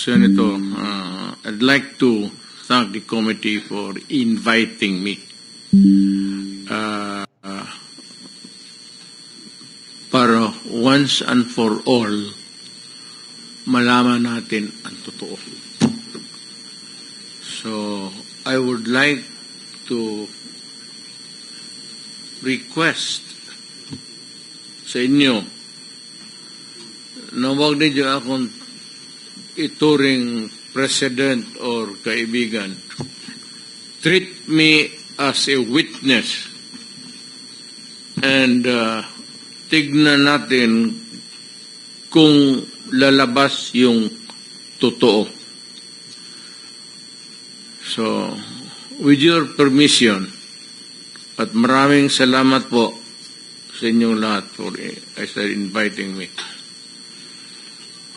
Senator, I'd like to thank the committee for inviting me para once and for all malaman natin ang totoo. So, I would like to request sa inyo na huwag ninyo akong ituring president or kaibigan. Treat me as a witness and tignan natin kung lalabas yung totoo. So, with your permission, at maraming salamat po sa inyong lahat for inviting me.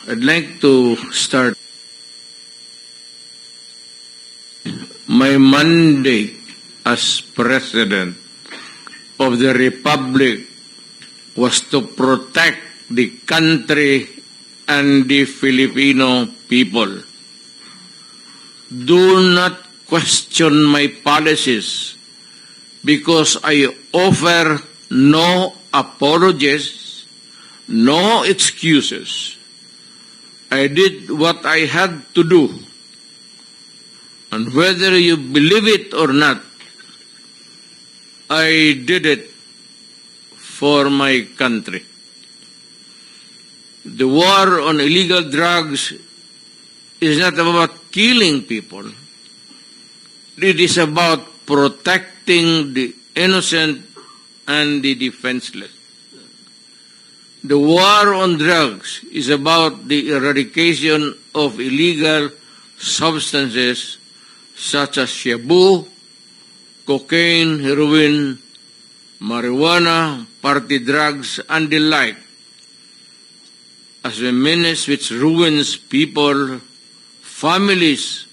I'd like to start. My mandate as President of the Republic was to protect the country and the Filipino people. Do not question my policies because I offer no apologies, no excuses. I did what I had to do. And whether you believe it or not, I did it for my country. The war on illegal drugs is not about killing people. It is about protecting the innocent and the defenseless. The war on drugs is about the eradication of illegal substances such as shabu, cocaine, heroin, marijuana, party drugs, and the like, as a menace which ruins people, families,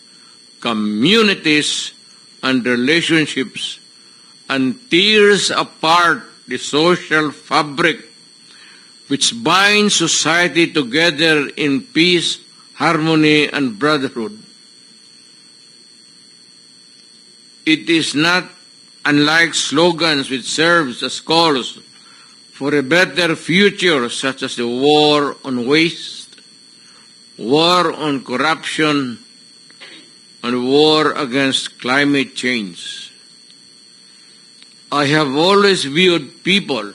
communities, and relationships, and tears apart the social fabric which binds society together in peace, harmony, and brotherhood. It is not unlike slogans which serves as calls for a better future, such as the war on waste, war on corruption, and war against climate change. I have always viewed people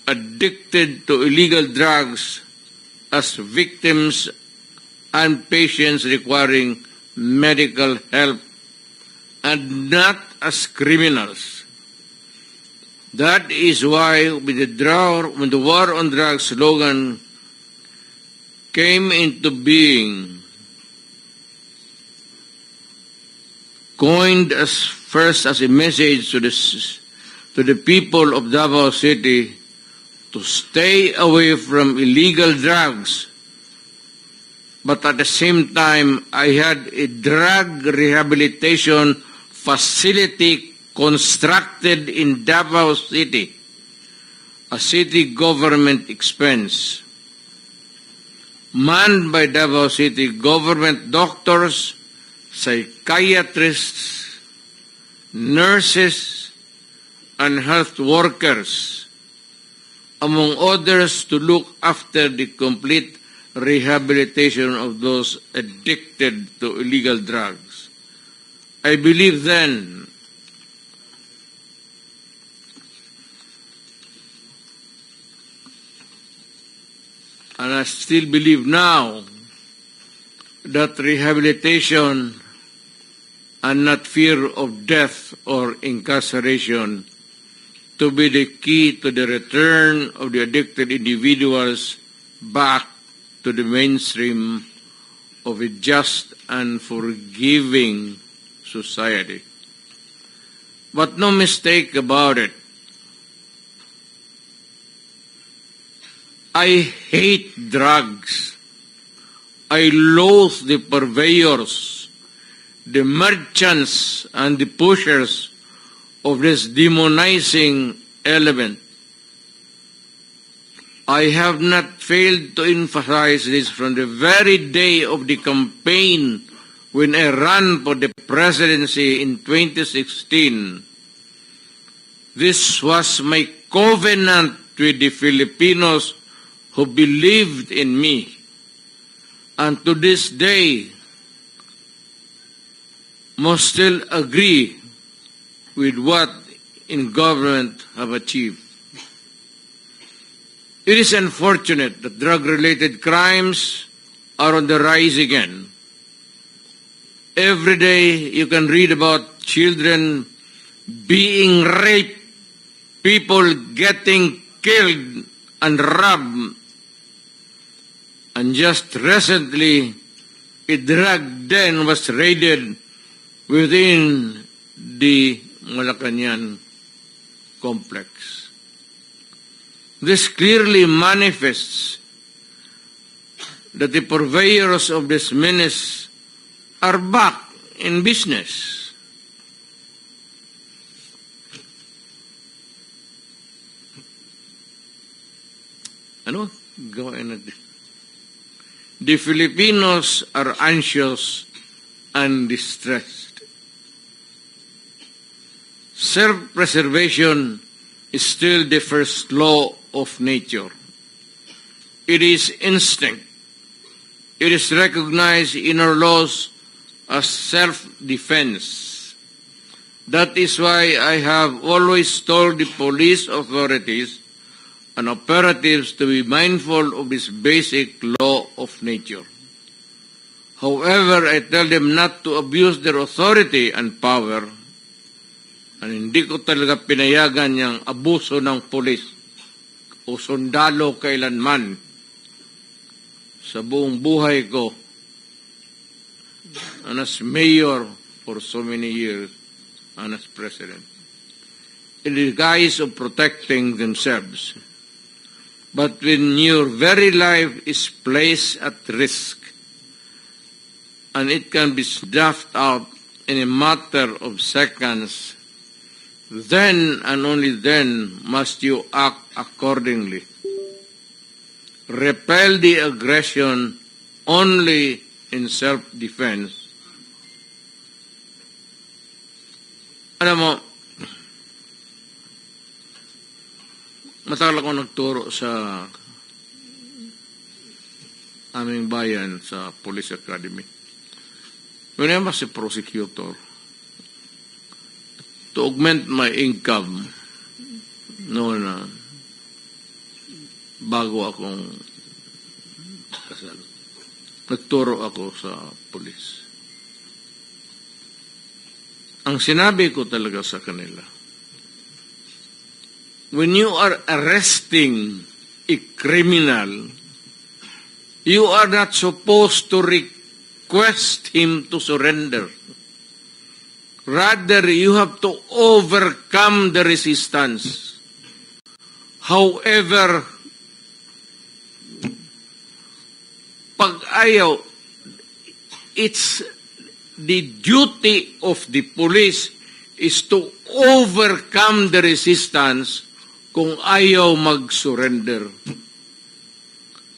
addicted to illegal drugs as victims and patients requiring medical help and not as criminals. That is why when the war on drugs slogan came into being, coined as first as a message to the people of Davao City to stay away from illegal drugs, but at the same time, I had a drug rehabilitation facility constructed in Davao City, a city government expense, manned by Davao City government doctors, psychiatrists, nurses, and health workers, among others, to look after the complete rehabilitation of those addicted to illegal drugs. I believe then and I still believe now that rehabilitation and not fear of death or incarceration to be the key to the return of the addicted individuals back to the mainstream of a just and forgiving society. But no mistake about it, I hate drugs. I loathe the purveyors, the merchants, and the pushers of this demonizing element. I have not failed to emphasize this from the very day of the campaign when I ran for the presidency in 2016. This was my covenant with the Filipinos who believed in me. And to this day, must still agree with what in government have achieved. It is unfortunate that drug-related crimes are on the rise again. Every day you can read about children being raped, people getting killed and robbed. And just recently, a drug den was raided within the Malacanang complex. This clearly manifests that the purveyors of this menace are back in business. Ano? Gawain natin. The Filipinos are anxious and distressed. Self-preservation is still the first law of nature. It is instinct. It is recognized in our laws as self-defense. That is why I have always told the police authorities and operatives to be mindful of this basic law of nature. However, I tell them not to abuse their authority and power, and hindi ko talaga pinayagan yung abuso ng pulis o sundalo kailanman sa buong buhay ko and as mayor for so many years and as president, in the guise of protecting themselves. But when your very life is placed at risk and it can be snuffed out in a matter of seconds, then and only then must you act accordingly. Repel the aggression only in self-defense. Alam mo, matagal ako nagturo sa aming bayan sa Police Academy. When I was a prosecutor, to augment my income, noon na, bago akong kasal, nagturo ako sa police. Ang sinabi ko talaga sa kanila, when you are arresting a criminal, you are not supposed to request him to surrender. Rather, you have to overcome the resistance. However, pag ayaw, it's the duty of the police is to overcome the resistance kung ayaw mag-surrender.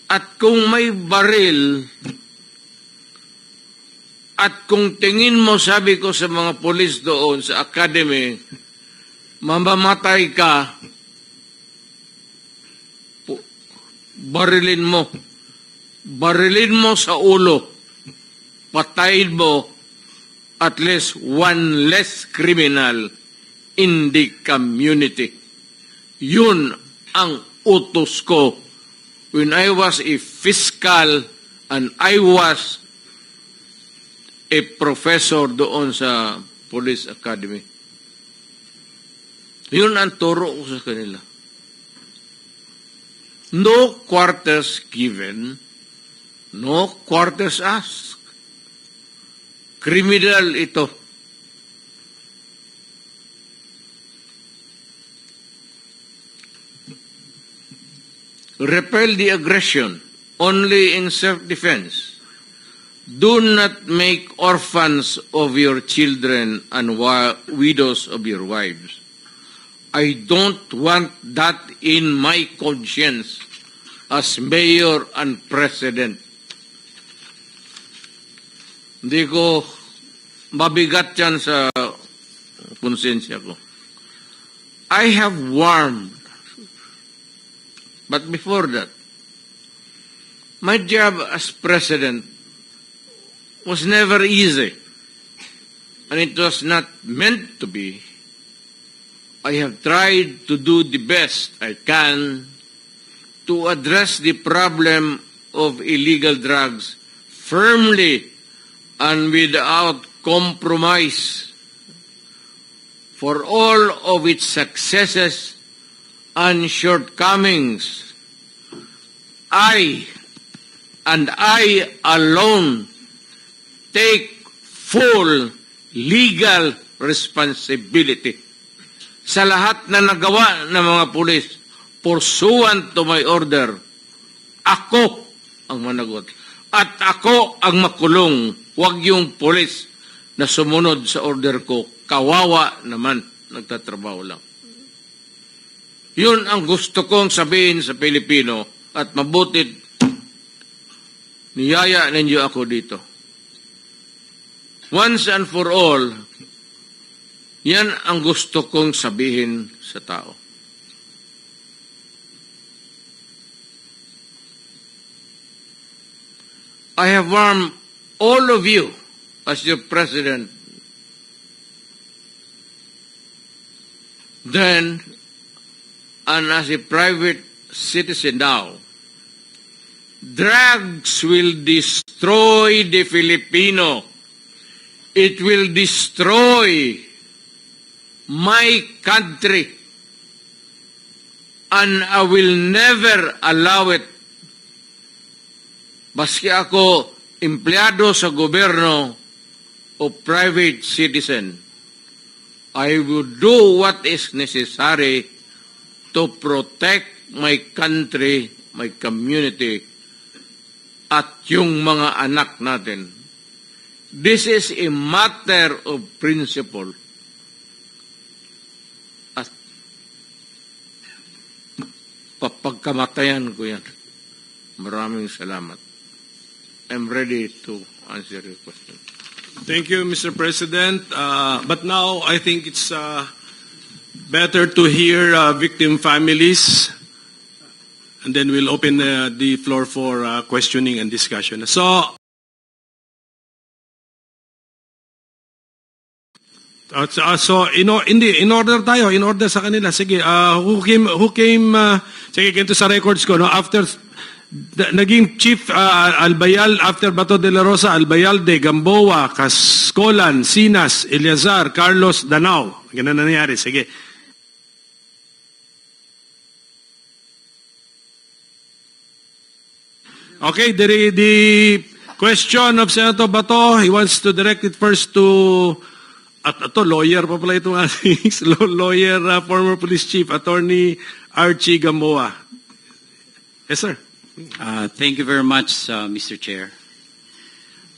At kung may baril, at kung tingin mo, sabi ko sa mga polis doon sa academy, mamamatay ka, barilin mo. Barilin mo sa ulo. Patayin mo at least one less criminal in the community. Yun ang utos ko when I was a fiscal and I was a professor doon sa Police Academy. Yun ang turo ko sa kanila. No quarters given, no quarters asked. Criminal ito. Repel the aggression only in self-defense. Do not make orphans of your children and widows of your wives. I don't want that in my conscience. as mayor and president. Hindi ko mabigat yan sa konsensya ko. I have warmed. But before that, my job as president was never easy. And it was not meant to be. I have tried to do the best I can to address the problem of illegal drugs firmly and without compromise. For all of its successes and shortcomings, I alone take full legal responsibility sa lahat na nagawa ng mga pulis pursuant to my order. Ako ang managot. At ako ang makulong. Huwag yung pulis na sumunod sa order ko. Kawawa naman. Nagtatrabaho lang. Yun ang gusto kong sabihin sa Pilipino at mabutit niyaya ninyo ako dito. Once and for all, yan ang gusto kong sabihin sa tao. I have warned all of you as your president then and as a private citizen now. Drugs will destroy the Filipino. It will destroy my country. And I will never allow it. Baski ako empleyado sa gobyerno o private citizen, I will do what is necessary to protect my country, my community, at yung mga anak natin. This is a matter of principle. At papagkamatayan ko yan. Maraming salamat. I'm ready to answer your question. Thank you, Mr. President. But now I think it's better to hear victim families, and then we'll open the floor for questioning and discussion. So in order tayo, in order sa kanila. Sige, who came sige, ganito sa records ko, no, after naging chief Albayal after Bato de la Rosa, Albayalde, Gamboa, Cascolan, Sinas, Eleazar, Carlos, Danao. Ganun na nangyari. Sige. Okay, the question of Senator Bato, he wants to direct it first to lawyer pa pala itong ating lawyer, former police chief, Attorney Archie Gamboa. Yes, sir. Thank you very much, Mr. Chair.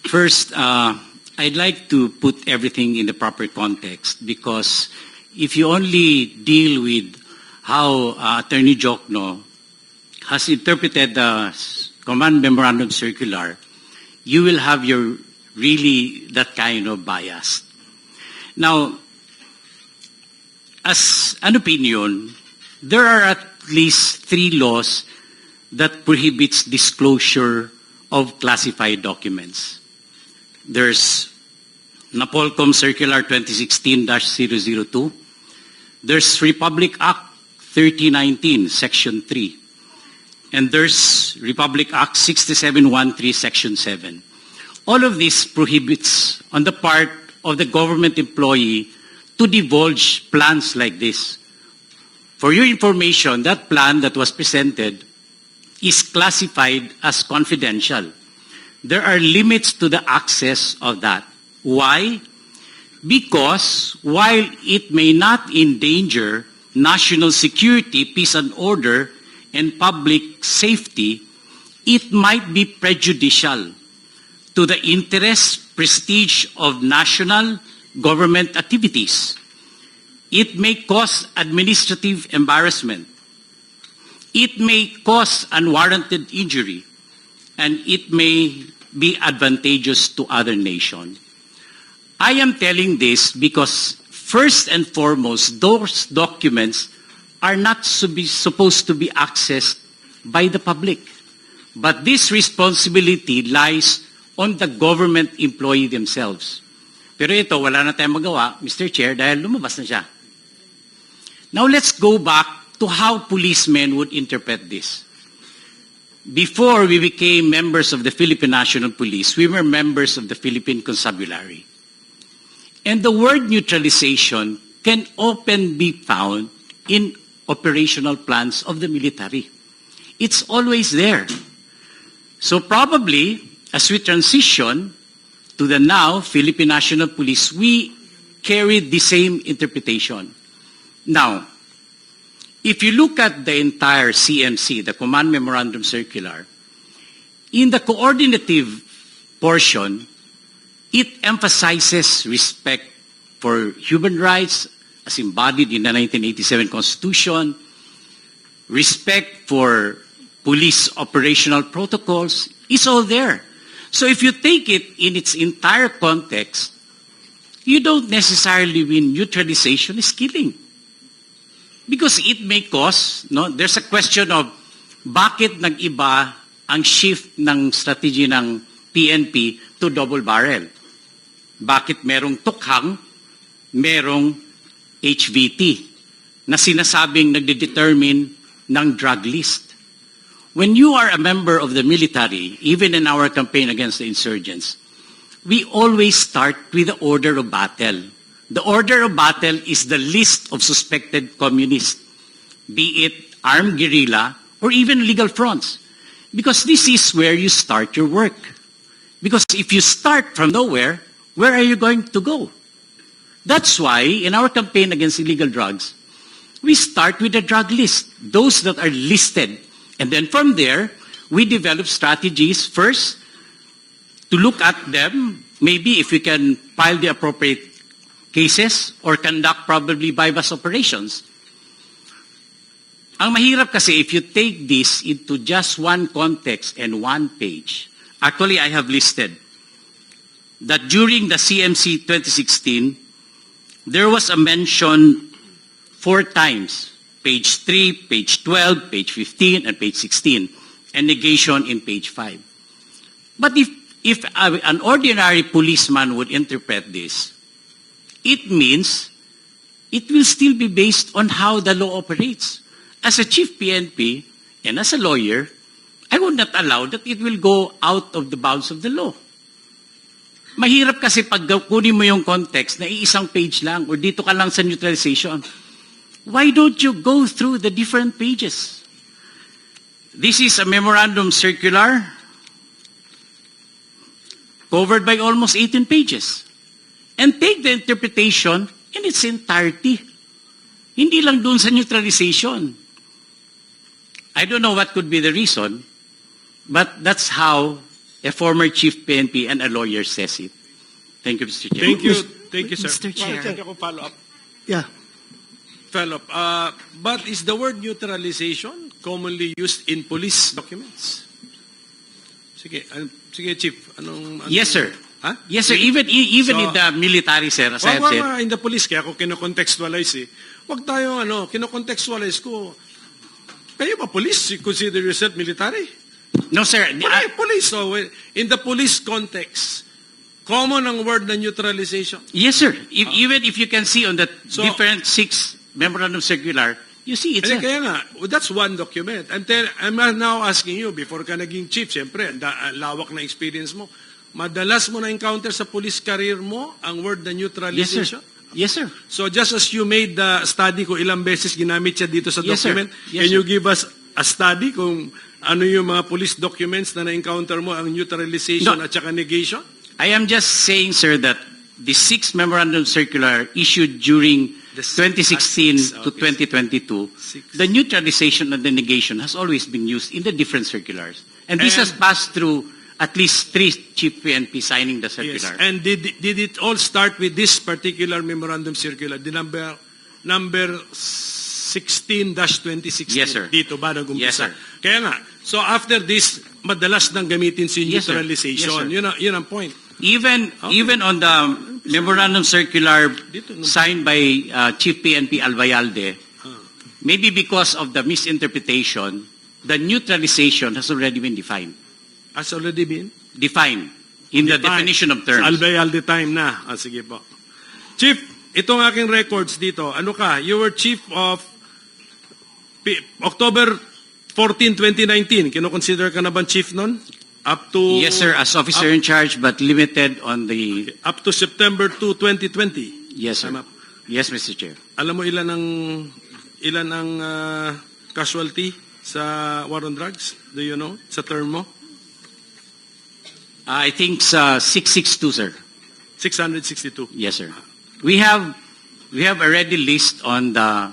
First, I'd like to put everything in the proper context, because if you only deal with how Attorney Jokno has interpreted the Command Memorandum Circular, you will have really that kind of bias. Now, as an opinion, there are at least 3 laws that prohibits disclosure of classified documents. There's Napolcom Circular 2016-002. There's Republic Act 3019, Section 3. And there's Republic Act 6713, Section 7. All of this prohibits on the part of the government employee to divulge plans like this. For your information, that plan that was presented is classified as confidential. There are limits to the access of that. Why? Because while it may not endanger national security, peace and order, and public safety, it might be prejudicial to the interest, prestige of national government activities. It may cause administrative embarrassment. It may cause unwarranted injury, and it may be advantageous to other nations. I am telling this because, first and foremost, those documents are not supposed to be accessed by the public. But this responsibility lies on the government employee themselves. Pero ito, wala na tayong magawa, Mr. Chair, dahil lumabas na siya. Now let's go back to how policemen would interpret this. Before we became members of the Philippine National Police, we were members of the Philippine Constabulary. And the word neutralization can often be found in operational plans of the military. It's always there. So probably, as we transition to the now Philippine National Police, we carry the same interpretation. Now, if you look at the entire CMC, the Command Memorandum Circular, in the coordinative portion, it emphasizes respect for human rights as embodied in the 1987 Constitution, respect for police operational protocols, is all there. So if you take it in its entire context, you don't necessarily mean neutralization is killing. Because it may cause, no, there's a question of bakit nag-iba ang shift ng strategy ng PNP to double barrel? Bakit merong tukhang, merong HVT na sinasabing nagde-determine ng drug list? When you are a member of the military, even in our campaign against the insurgents, we always start with the order of battle. The order of battle is the list of suspected communists, be it armed guerrilla or even legal fronts. Because this is where you start your work. Because if you start from nowhere, where are you going to go? That's why in our campaign against illegal drugs, we start with a drug list, those that are listed. And then from there, we develop strategies first to look at them, maybe if we can file the appropriate cases or conduct probably bypass operations. Ang mahirap kasi if you take this into just one context and one page, actually I have listed that during the CMC 2016, there was a mention 4 times, page 3, page 12, page 15, and page 16, and negation in page 5. But if an ordinary policeman would interpret this, it means it will still be based on how the law operates. As a chief PNP and as a lawyer, I would not allow that it will go out of the bounds of the law. Mahirap kasi pag kunin mo yung context na iisang page lang or dito ka lang sa neutralization. Why don't you go through the different pages? This is a memorandum circular covered by almost 18 pages. And take the interpretation in its entirety. Hindi lang dun sa neutralization. I don't know what could be the reason, but that's how a former chief PNP and a lawyer says it. Thank you, Mr. Chair. Thank you, sir. Mr. Chair. Follow up. Yeah. Follow up. But is the word neutralization commonly used in police documents? Sige, sige, Chief. Anong Yes, sir. Huh? Yes, sir. Even So, in the military, sir, as I have said. in the police, kaya ako kino-contextualize eh. Huwag tayo, kino-contextualize ko. Kayo ba police? You consider yourself military? No, sir. Police. So, in the police context, common ang word na neutralization. Yes, sir. Even if you can see on the So, different 6 memorandum circular, you see it's Kaya nga, that's one document. And then, I'm now asking you, before ka naging chief, siyempre, ang lawak na experience mo, madalas mo na-encounter sa police career mo ang word na neutralization? Yes, sir. So just as you made the study kung ilang beses ginamit siya dito sa Yes, sir. document, Yes, can you sir. give us a study kung ano yung mga police documents na na-encounter mo ang neutralization No. at saka negation? I am just saying, sir, that the 6 memorandum circular issued during The 2016 to okay. 2022, Six. the neutralization and the negation has always been used in the different circulars. And this has And- passed through at least 3 chief PNP signing the Yes. circular. And did it all start with this particular memorandum circular, the number 16-2016. Yes, sir. Dito ba nag-umpisa? Yes, sir. Kaya nga, so after this, madalas nang gamitin si Yes, sir. neutralization. Yes, sir. Yun ang point. Even on the memorandum circular signed by Chief PNP Albayalde, maybe because of the misinterpretation, the neutralization has already been defined. Has already been? Defined in the definition of terms. Albayalde time na. Sige po. Chief, itong aking records dito, ano ka? You were chief of October 14, 2019. Kino-consider ka na bang chief nun? Up to... Yes, sir, as officer in charge, but limited on the... Up to September 2, 2020. Yes, sir. Tama. Yes, Mr. Chair. Alam mo ilan ang casualty sa war on drugs? Do you know? Sa term mo? I think 662, sir. 662. Yes, sir. We have already list on the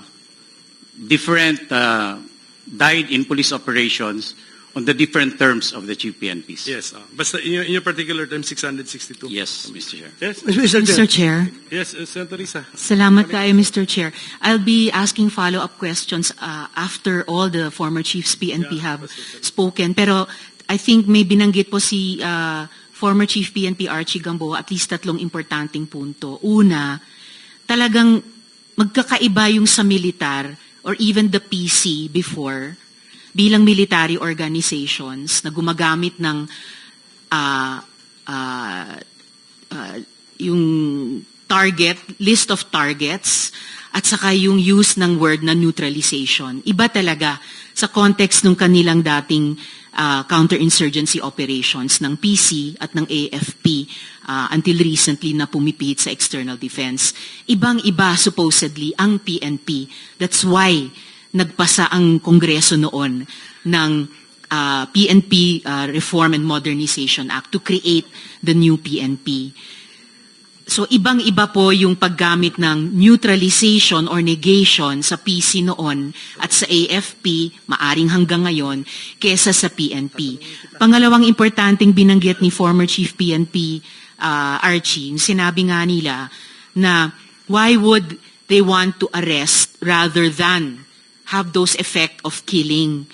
different died in police operations on the different terms of the chief PNPs. Yes. Basta in your particular term, 662. Yes, Mr. Chair. Yes, Mr. Chair. Yes, Senator Risa. Salamat kayo, Mr. Chair. I'll be asking follow-up questions after all the former chiefs PNP have spoken. Pero I think may binanggit po si former Chief PNP Archie Gamboa at least tatlong importanteng punto. Una, talagang magkakaiba yung sa militar or even the PC before bilang military organizations na gumagamit ng yung list of targets at saka yung use ng word na neutralization. Iba talaga sa context ng kanilang dating counterinsurgency operations ng PC at ng AFP until recently na pumipihit sa external defense. Ibang-iba supposedly ang PNP. That's why nagpasa ang Kongreso noon ng PNP Reform and Modernization Act to create the new PNP. So ibang-iba po yung paggamit ng neutralization or negation sa PC noon at sa AFP, maaring hanggang ngayon, kesa sa PNP. Pangalawang importanteng binanggit ni former Chief PNP Archie, sinabi nga nila na why would they want to arrest rather than have those effect of killing.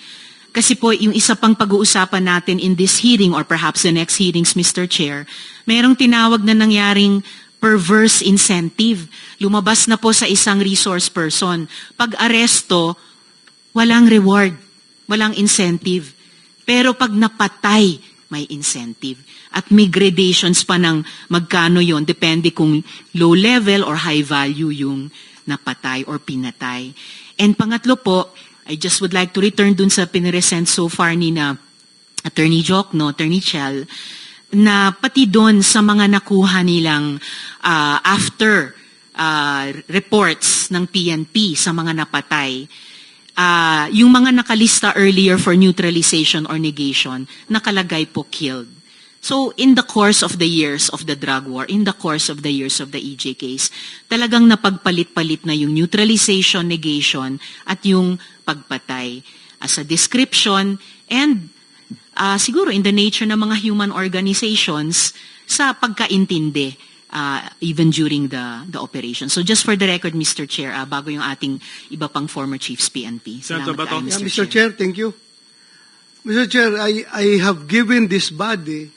Kasi po, yung isa pang pag-uusapan natin in this hearing or perhaps the next hearings, Mr. Chair, mayroong tinawag na nangyaring perverse incentive. Lumabas na po sa isang resource person. Pag aresto, walang reward, walang incentive. Pero pag napatay, may incentive. At may gradations pa ng magkano yon, depende kung low level or high value yung napatay or pinatay. And pangatlo po, I just would like to return dun sa piniresent so far ni na Attorney Jokno, Attorney Chel, na pati doon sa mga nakuha nilang after reports ng PNP sa mga napatay, yung mga nakalista earlier for neutralization or negation, nakalagay po killed. So in the course of the years of the drug war, in the course of the years of the EJ case, talagang napagpalit-palit na yung neutralization, negation, at yung pagpatay as a description and siguro in the nature ng mga human organizations sa pagkaintindi even during the operation. So just for the record, Mr. Chair, bago yung ating iba pang former chiefs PNP. Senator Salamat Bato. kayo, Mr. Chair, thank you. Mr. Chair, I have given this body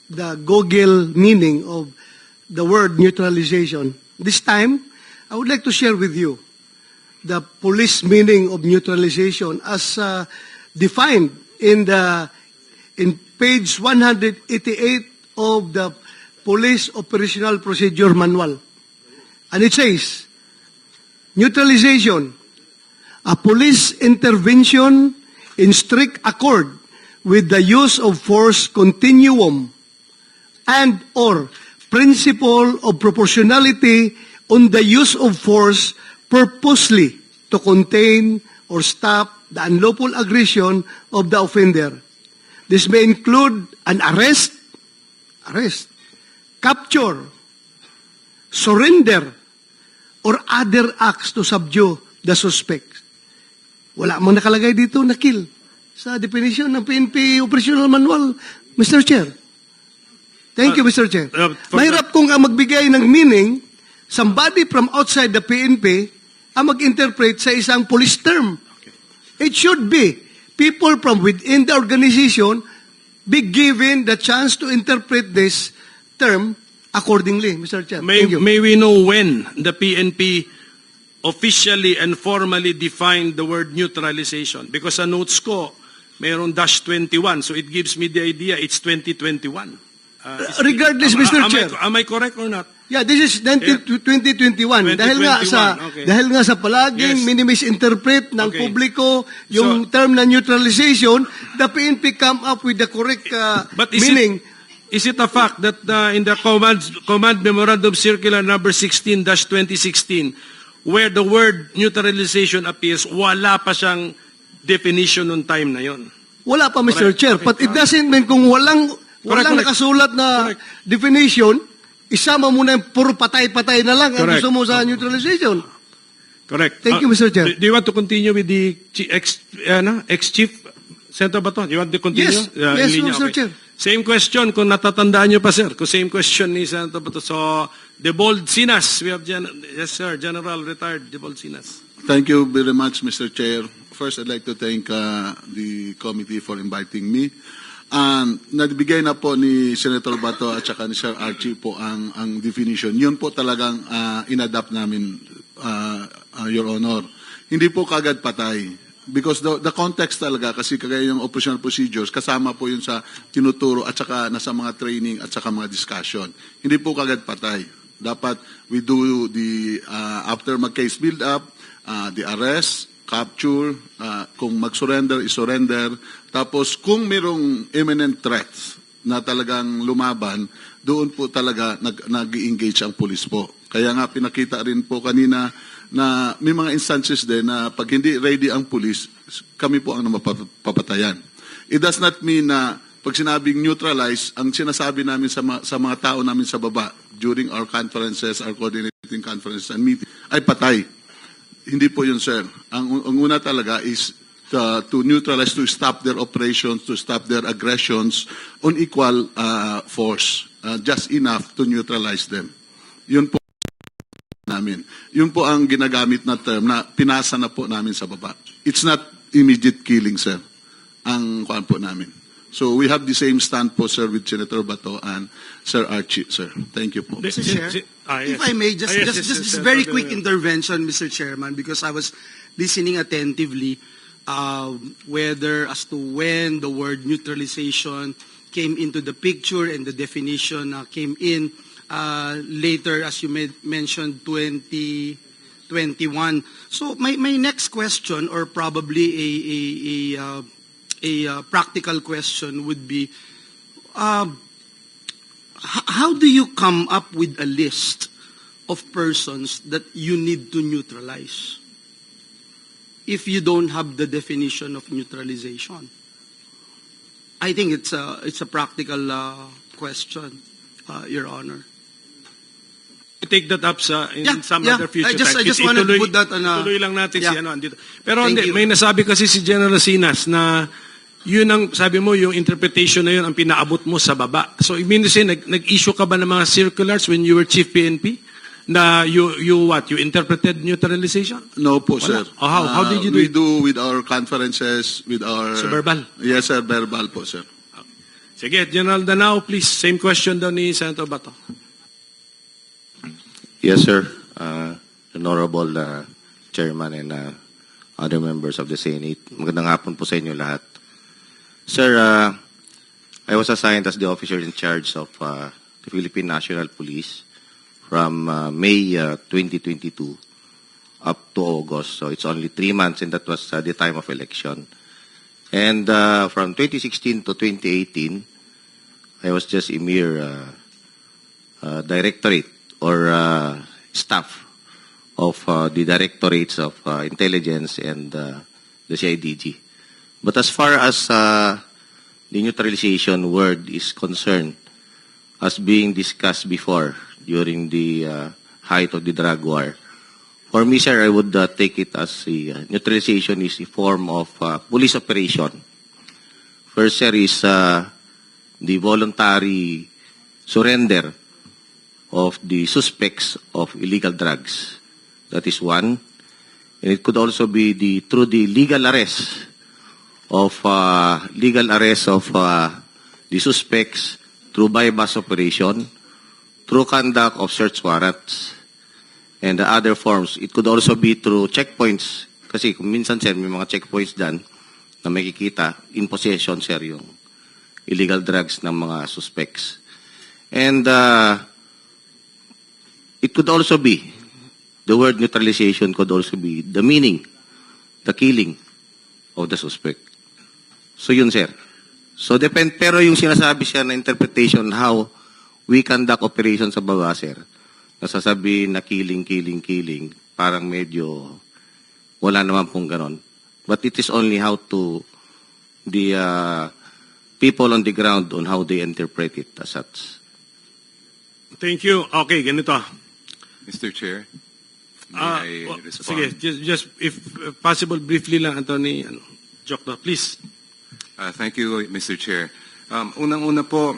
the Google meaning of the word neutralization. This time, I would like to share with you the police meaning of neutralization as defined in page 188 of the Police Operational Procedure Manual. And it says, neutralization, a police intervention in strict accord with the use of force continuum and or principle of proportionality on the use of force purposely to contain or stop the unlawful aggression of the offender. This may include an arrest, capture, surrender, or other acts to subdue the suspect. Wala mang nakalagay dito na kill sa definition ng PNP Operational Manual, Mr. Chair. Thank you, Mr. Chair. Mahirap kung ang magbigay ng meaning, somebody from outside the PNP ang mag-interpret sa isang police term. It should be people from within the organization be given the chance to interpret this term accordingly, Mr. Chair. Thank you. May we know when the PNP officially and formally defined the word neutralization? Because sa notes ko, mayroon -21, so it gives me the idea it's 2021. Regardless, Mr. Chair. Am I correct or not? Yeah, this is 2021. Dahil nga sa okay. dahil nga sa palaging Yes. minimisinterpret ng Okay. publiko yung term na neutralization, the PNP come up with the correct But meaning. Is it a fact that in the command memorandum circular number 16-2016, where the word neutralization appears, wala pa siyang definition nung time na yon? Wala pa, Mr. Correct. Chair. Okay. But it doesn't mean kung walang Correct. nakasulat na Correct. definition, isama mo na yung puro patay-patay na lang ang Correct. gusto mo sa neutralization. Correct. Thank you, Mr. Chair. Do you want to continue with the ex-chief Senator Bato? You want to continue? Yes. Yes, in linya, Mr. okay. Chair. Same question, kung natatandaan nyo pa, sir. Kung same question ni Senator Bato. So, Debold Sinas. We have, yes, sir, General Retired Debold Sinas. Thank you very much, Mr. Chair. First, I'd like to thank the committee for inviting me. Nagbigay na po ni Senator Bato at saka ni Sir Archie po ang definition. Yun po talagang inadapt namin, Your Honor. Hindi po kagad patay. Because the context talaga, kasi kagaya yung operational procedures, kasama po yun sa tinuturo at saka nasa mga training at saka mga discussion. Hindi po kagad patay. Dapat we do the, after mag-case build-up, the arrest, capture, kung mag-surrender, is-surrender. Tapos kung mayroong imminent threats na talagang lumaban, doon po talaga nag-engage ang police po. Kaya nga pinakita rin po kanina na may mga instances din na pag hindi ready ang police, kami po ang mapapatayan. It does not mean na pag sinabing neutralize, ang sinasabi namin sa mga tao namin sa baba during our conferences, our coordinating conferences and meetings, ay patay. Hindi po yun, sir. Ang una talaga is to neutralize, to stop their operations, to stop their aggressions on equal force. Just enough to neutralize them. Yun po namin. Yun po ang ginagamit na term na pinasa na po namin sa baba. It's not immediate killing, sir. Ang kuan po namin. So we have the same stand po, sir, with Senator Bato and Sir Archie, sir. Thank you po. Mr. Chair, Yes. if I may, just very quick intervention, Mr. Chairman, because I was listening attentively whether as to when the word neutralization came into the picture and the definition came in later, as you mentioned, 2021. So my next question, or probably a practical question, would be, how do you come up with a list of persons that you need to neutralize if you don't have the definition of neutralization? I think it's a practical question, Your Honor. Take that up in some yeah. other future I just time. wanted to put that on Ituloy lang natin yeah. si andito. Pero Thank hindi, you. may nasabi kasi si General Sinas na yun ang, sabi mo, yung interpretation na yun ang pinaabot mo sa baba. So, I mean to say, nag-issue ka ba ng mga circulars when you were Chief PNP? Na you interpreted neutralization? No po, Wala. sir. Oh, how did you do We it? do with our conferences, with our... So, verbal? Yes, sir, verbal po, sir. Sige, General Danao, please. Same question daw ni Senator Bato. Yes, sir. Honorable Chairman and other members of the Senate. Magandang hapon po sa inyo lahat. Sir, I was assigned as the officer in charge of the Philippine National Police from May 2022 up to August. So it's only 3 months, and that was the time of election. And from 2016 to 2018, I was just a mere directorate or staff of the directorates of intelligence and the CIDG. But as far as the neutralization word is concerned, as being discussed before during the height of the drug war, for me, sir, I would take it as neutralization is a form of police operation. First, sir, is the voluntary surrender of the suspects of illegal drugs. That is one. And it could also be through the legal arrest of the suspects through bypass operation, through conduct of search warrants, and the other forms. It could also be through checkpoints. Kasi kung minsan, sir, may mga checkpoints dyan na makikita, in possession, sir, yung illegal drugs ng mga suspects. And it could also be, the word neutralization could also be the meaning, the killing of the suspect. So yun, sir. So pero yung sinasabi siya na interpretation how we conduct operations sa baba, sir, nasasabi na killing, parang medyo wala naman pong ganon. But it is only how to the people on the ground on how they interpret it as such. Thank you. Okay, ganito. Mr. Chair, may I respond? Sige, just if possible, briefly lang, Attorney Jokno, please. Thank you, Mr. Chair. Unang-una po,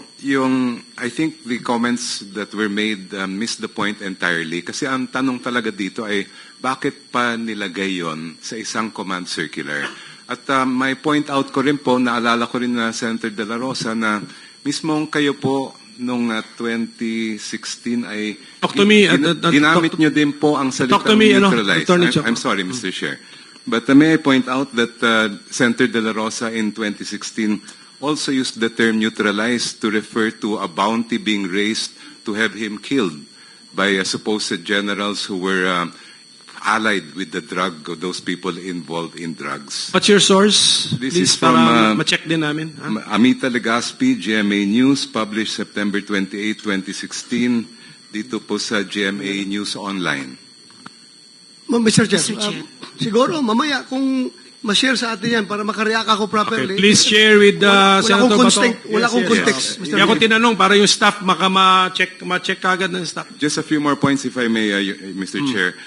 I think the comments that were made missed the point entirely. Kasi ang tanong talaga dito ay, bakit pa nilagay yon sa isang command circular? At may point out ko rin po, naalala ko rin na Senator De La Rosa na mismong kayo po nung 2016 ay ginamit nyo din po ang salitang neutralize. I'm sorry, Mr. Chair. But may I point out that Senator De La Rosa in 2016 also used the term neutralize to refer to a bounty being raised to have him killed by supposed generals who were allied with the drug of those people involved in drugs. What's your source? This please, is from ma-check din namin. Amita Legaspi, GMA News, published September 28, 2016, dito po sa GMA News Online. Mr. Chair, Mr. Chair. Siguro mamaya kung ma-share sa atin yan para makareact ako properly. Okay, please share with Senator Bato. Wala akong context, Mr. Kaya ako Chair. tinanong para yung staff ma-check kagad ng staff. Just a few more points, if I may, Mr. Chair.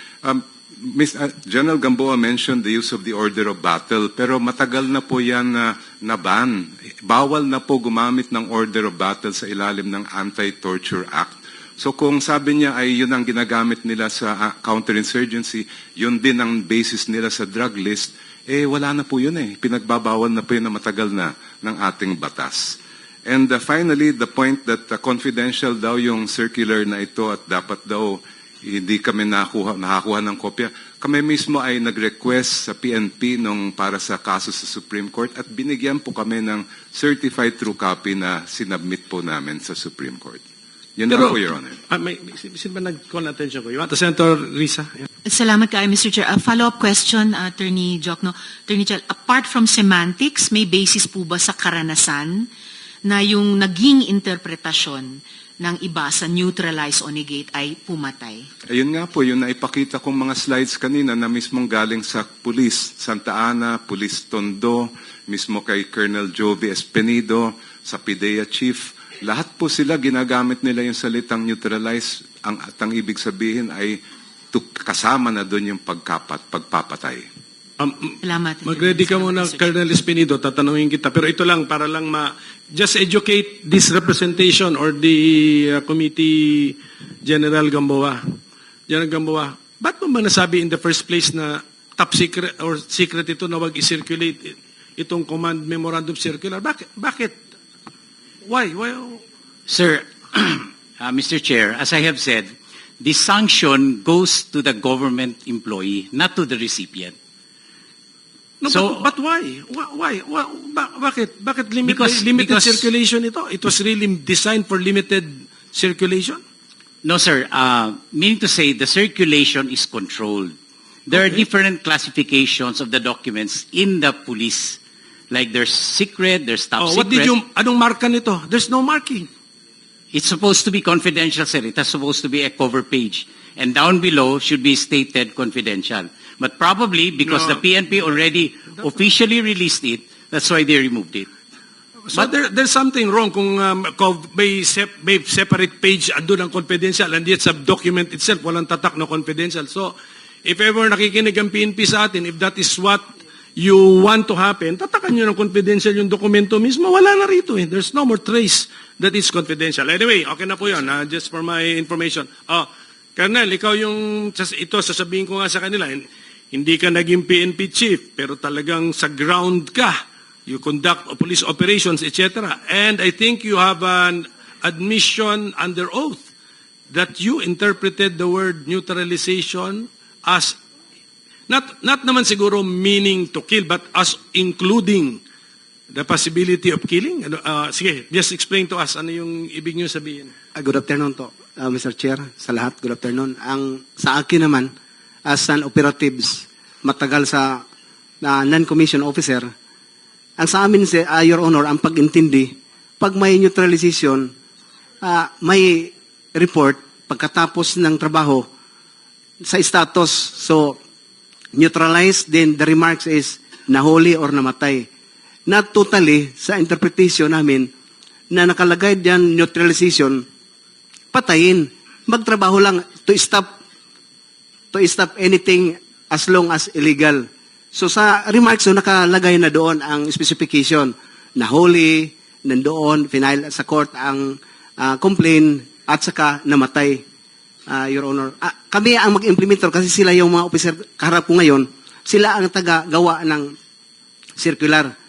General Gamboa mentioned the use of the order of battle, pero matagal na po yan na-ban. Bawal na po gumamit ng order of battle sa ilalim ng Anti-Torture Act. So kung sabi niya ay yun ang ginagamit nila sa counterinsurgency, yun din ang basis nila sa drug list, wala na po yun Pinagbabawal na po yun na matagal na ng ating batas. And finally, the point that confidential daw yung circular na ito at dapat daw hindi kami nakakuha ng kopya. Kami mismo ay nag-request sa PNP para sa kaso sa Supreme Court at binigyan po kami ng certified true copy na sinubmit po namin sa Supreme Court. Yan lang po, Your Honor. Sino ba nag-call attention ko? Yung Senator Risa. Yeah. Salamat kayo, Mr. Chair. A follow-up question, Attorney Jokno. Attorney Chal, apart from semantics, may basis po ba sa karanasan na yung naging interpretasyon ng iba sa neutralize o negate ay pumatay? Ayun nga po, yun na ipakita kong mga slides kanina na mismong galing sa Police Santa Ana, Police Tondo, mismo kay Colonel Jovi Espenido, sa PIDEA Chief. Lahat po sila ginagamit nila yung salitang neutralize. At ang ibig sabihin ay kasama na doon yung pagpapatay. Salamat. Mag-ready ka muna, Colonel Espinido, tatanungin kita. Pero ito lang, para lang just educate this representation or the Committee General Gamboa. General Gamboa, ba't mo ba nasabi in the first place na top secret or secret ito na wag i-circulate itong command memorandum circular? Bakit? Why? Sir, Mr. Chair, as I have said, the sanction goes to the government employee, not to the recipient. No, So- but why? Why? Bakit limited Because- circulation ito? It was really designed for limited circulation? No, sir. Meaning to say, the circulation is controlled. There are different classifications of the documents in the police. Like there's secret, there's top secret. Anong marka nito? There's no marking. It's supposed to be confidential, sir. It is supposed to be a cover page. And down below should be stated confidential. But probably because No. the PNP already officially released it, that's why they removed it. So there's something wrong kung may separate page andun ang confidential and yet sa document itself walang tatak na confidential. So if ever nakikinig ang PNP sa atin, if that is what you want to happen, tatakan nyo ng confidential yung dokumento mismo, wala na rito eh. There's no more trace that is confidential. Anyway, okay na po yun, just for my information. Colonel, ikaw ito sasabihin ko nga sa kanila, hindi ka naging PNP chief, pero talagang sa ground ka, you conduct police operations, etc. And I think you have an admission under oath that you interpreted the word neutralization as not naman siguro meaning to kill, but as including the possibility of killing. Sige, just explain to us ano yung ibig niyo sabihin. Good afternoon to, Mr. Chair, sa lahat. Good afternoon. Sa akin naman, as an operatives, matagal sa non-commissioned officer, ang sa amin, Your Honor, ang pag-intindi, pag may neutralization, may report pagkatapos ng trabaho sa status. So, neutralize, then the remarks is nahuli or namatay. Not totally, sa interpretation namin, na nakalagay diyan neutralization, patayin. Magtrabaho lang to stop anything as long as illegal. So sa remarks, so nakalagay na doon ang specification. Nahuli, nandoon, final sa court ang complaint at saka namatay, Your Honor. Kami ang mag-implementer kasi sila yung mga officer kaharap ko ngayon. Sila ang taga-gawa ng circular.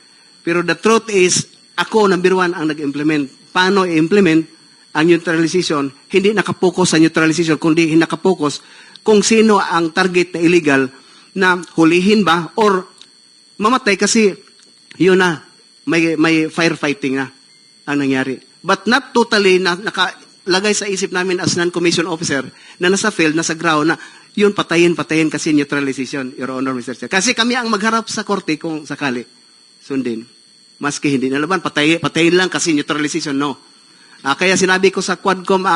Pero the truth is, ako, number one, ang nag-implement. Paano i-implement ang neutralization? Hindi nakapokus sa neutralization, kundi nakapokus kung sino ang target na illegal na hulihin ba or mamatay kasi yun na, may firefighting na ang nangyari. But not totally na nakalagay sa isip namin as non-commissioned officer na nasa field, nasa ground na yun patayin kasi neutralization, Your Honor, Mr. Chair. Kasi kami ang magharap sa korte kung sakali sundin. Maski hindi nalaban, patayin lang kasi neutralization, no. Kaya sinabi ko sa Quadcom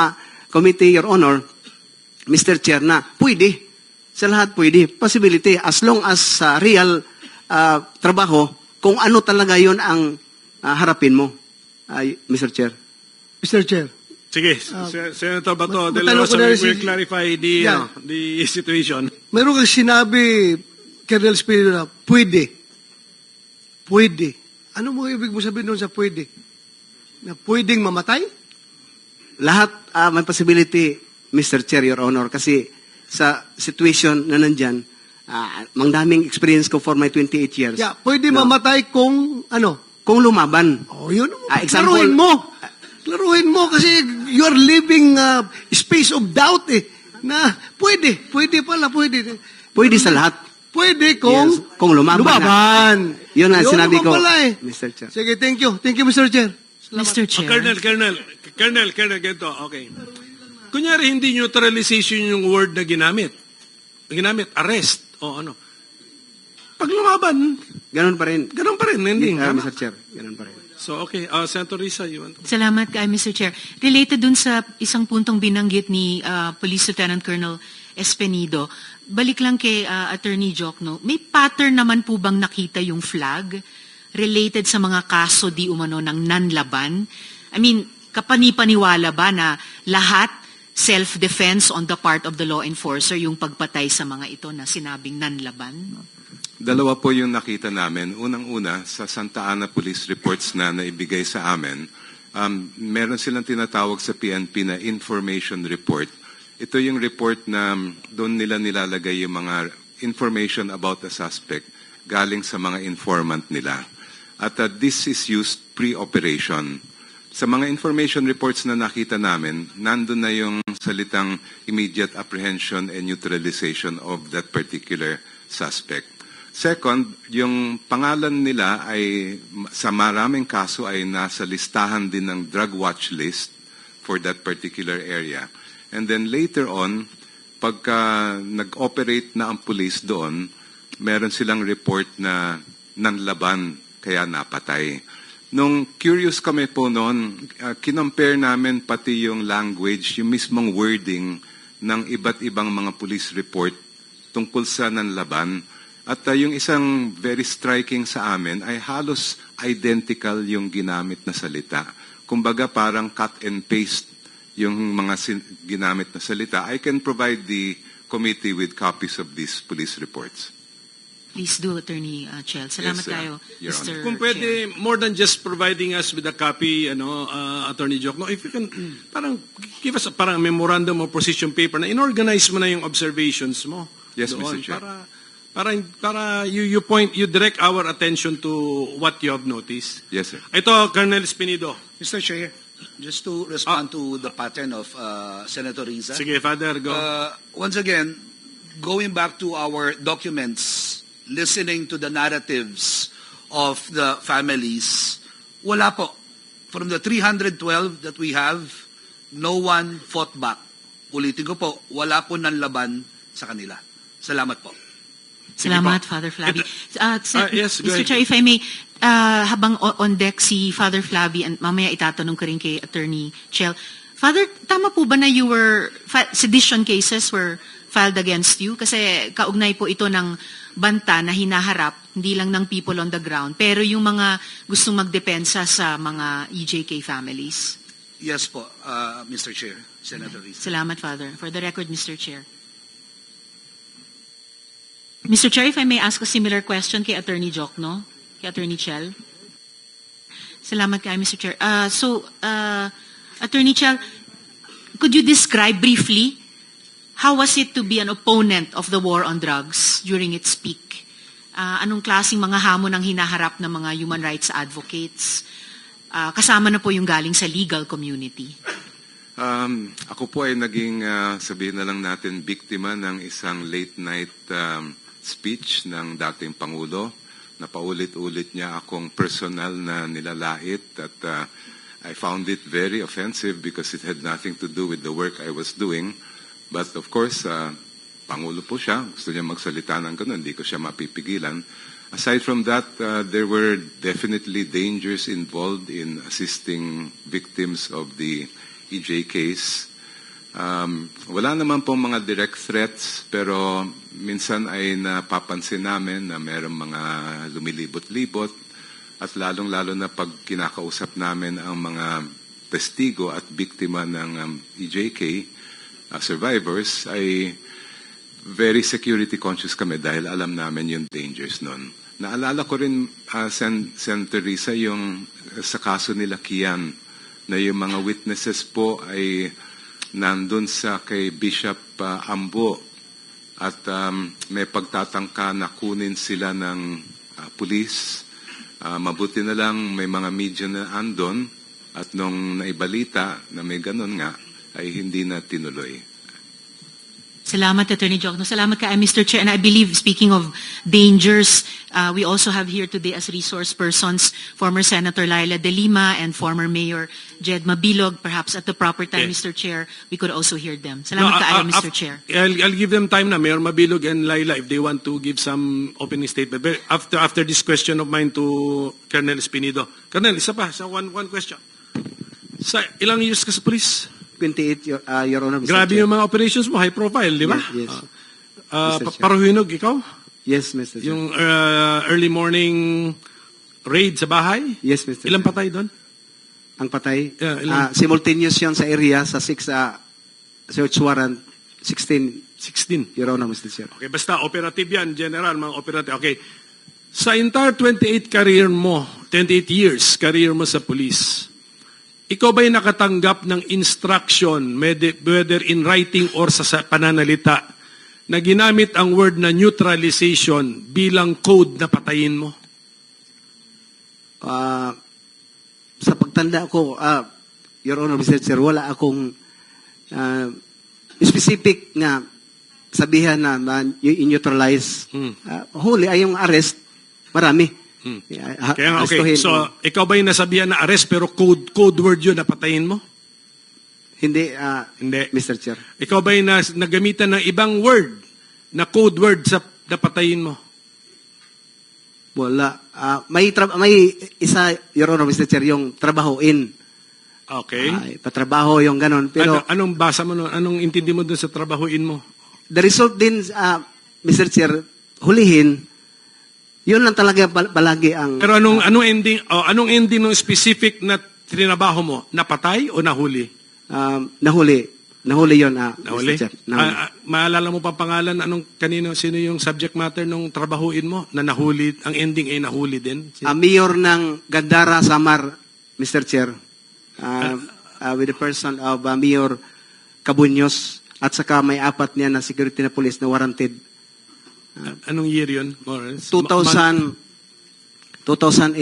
Committee, Your Honor, Mr. Chair, na pwede. Sa lahat pwede. Possibility. As long as real trabaho, kung ano talaga yon ang harapin mo, Mr. Chair. Mr. Chair. Sige, Senator Bato, matanong ko na rin will clarify the situation. Meron kang sinabi, Colonel Spiro, na pwede. Pwede. Ano mo ibig mo sabihin doon sa pwede? Na pwedeng mamatay? Lahat may possibility, Mr. Chair, Your Honor, kasi sa situation na nandyan, mang daming experience ko for my 28 years. Yeah, pwede mamatay kung ano? Kung lumaban. Oh, yun. Example, Laruin mo kasi you are living space of doubt na pwede pala. Pwede sa lahat. Pwede kung, yes, kung lumaban. Yun ang sinabi ko, pala, Mr. Chair. Sige, thank you. Thank you, Mr. Chair. Salamat. Mr. Chair. Colonel, ganito, okay. Kunyari, hindi neutralization yung word na ginamit. Arrest, o ano. Pag lumaban, Ganon pa rin. hindi. Mr. Chair, ganon pa rin. So, okay. Senator Risa, you want to... Salamat kay Mr. Chair. Related dun sa isang puntong binanggit ni Police Lieutenant Colonel Espenido, balik lang kay Attorney Jokno, may pattern naman po bang nakita yung flag related sa mga kaso di umano ng nanlaban? I mean, kapani-paniwala ba na lahat self-defense on the part of the law enforcer yung pagpatay sa mga ito na sinabing nanlaban? Dalawa po yung nakita namin. Unang-una, sa Santa Ana Police Reports na naibigay sa amin, meron silang tinatawag sa PNP na information report. Ito yung report na doon nila nilalagay yung mga information about the suspect galing sa mga informant nila. At this is used pre-operation. Sa mga information reports na nakita namin, nandun na yung salitang immediate apprehension and neutralization of that particular suspect. Second, yung pangalan nila ay sa maraming kaso ay nasa listahan din ng drug watch list for that particular area. And then later on, pagka nag-operate na ang police doon, meron silang report na nanlaban kaya napatay. Nung curious kami po noon, kinompare namin pati yung language, yung mismong wording ng iba't ibang mga police report tungkol sa nanlaban. At yung isang very striking sa amin ay halos identical yung ginamit na salita. Kumbaga parang cut and paste yung mga ginamit na salita. I can provide the committee with copies of these police reports. Please do, Attorney Chel. Salamat Yes, tayo, Your Mr. Kung pwede, more than just providing us with a copy, Attorney Jok, no, if you can, parang give us a memorandum of position paper na inorganize mo na yung observations mo. Yes, doon, Mr. Chair. Para you direct our attention to what you have noticed. Yes, sir. Ito, Colonel Espinido. Mr. Chair, just to respond to the pattern of Senator Riza. Sige, Father, go. Once again, going back to our documents, listening to the narratives of the families, wala po. From the 312 that we have, no one fought back. Ulitin ko po, wala po nanlaban sa kanila. Salamat po. Salamat, Father Flavi. yes, go Mr. ahead. Chair, if I may, habang on deck si Father Flavi, and mamaya itatanong ko rin kay Attorney Chel. Father, tama po ba na sedition cases were filed against you? Kasi kaugnay po ito ng banta na hinaharap, hindi lang ng people on the ground, pero yung mga gustong magdepensa sa mga EJK families. Yes po, Mr. Chair, Senator Riza. Salamat, Father. For the record, Mr. Chair. Mr. Chair, if I may ask a similar question kay Attorney Jokno, kay Attorney Chel. Salamat kayo, Mr. Chair. Attorney Chel, could you describe briefly how was it to be an opponent of the war on drugs during its peak? Anong klaseng mga hamon ang hinaharap ng mga human rights advocates? Kasama na po yung galing sa legal community. Ako po ay naging, sabihin na lang natin, biktima ng isang late night speech ng dating Pangulo na paulit-ulit niya akong personal na nilalait at I found it very offensive because it had nothing to do with the work I was doing. But of course, Pangulo po siya. Gusto niya magsalita ng ganun. Hindi ko siya mapipigilan. Aside from that, there were definitely dangers involved in assisting victims of the EJ case. Wala naman pong mga direct threats, pero minsan ay napapansin namin na mayroong mga lumilibot-libot at lalong-lalo na pag kinakausap namin ang mga testigo at biktima ng EJK survivors ay very security conscious kami dahil alam namin yung dangers nun. Naalala ko rin, Senator Risa, yung sa kaso nila Kian, na yung mga witnesses po ay nandun sa kay Bishop Ambo at may pagtatangka na kunin sila ng pulis. Mabuti na lang may mga media na andon at nung naibalita na may ganun nga ay hindi na tinuloy. Salamat, Attorney Jokno. Salamat ka, Mr. Chair. And I believe, speaking of dangers, we also have here today as resource persons former Senator Laila De Lima and former Mayor Jed Mabilog. Perhaps at the proper time, Mr. Chair, we could also hear them. Salamat ka, Mr. Chair. I'll give them time na, Mayor Mabilog and Laila, if they want to give some opening statement. But after this question of mine to Colonel Espinido. Colonel, isa pa, one question. Sa ilang years ka sa police? 28, Your Honor, Mr. Grabe Chair. yung mga operations mo, high profile, di ba? Yes. Mr. Chair. Paruhinog, ikaw? Yes, Mr. Chair. Yung early morning raid sa bahay? Yes, Mr. Ilang Chair. patay doon? Ang patay? Ilang? Simultaneous yun sa area sa 6 search warrant, 16, Your Honor, Mr. Chair. Okay, basta operative yan, general, mga operative. Okay. Sa entire 28 years career mo sa police, ikaw ba'y nakatanggap ng instruction, whether in writing or sa pananalita, na ginamit ang word na neutralization bilang code na patayin mo? Sa pagtanda ko, Your Honor, Mr. Chair, wala akong specific na sabihan na i-neutralize. Huli ay yung arrest, marami. Kaya nga, okay. So, ikaw ba'y nasabihan na arrest pero code word yun na patayin mo? Hindi, Hindi. Mr. Chair. Ikaw ba'y nagamitan ng ibang word na code word sa napatayin mo? Wala. May isa, Your Honor, Mr. Chair, yung trabahoin. Okay. Patrabaho yung ganon. Pero Anong basa mo nun? Anong intindi mo dun sa trabahuin mo? the result din, Mr. Chair, hulihin, yun lang talaga palagi ang... Pero anong ending ng specific na trinabaho mo? Napatay o nahuli? Nahuli. Nahuli yun, Nahuli? Mr. Chair. Maalala mo pa pangalan? Sino yung subject matter nung trabahuin mo? Na nahuli, ang ending ay nahuli din? Mayor ng Gandara, Samar, Mr. Chair. With the person of Mayor Cabuños at saka may 4 niya na security na police na warranted. Anong year yun, more or less? 2011, 2010,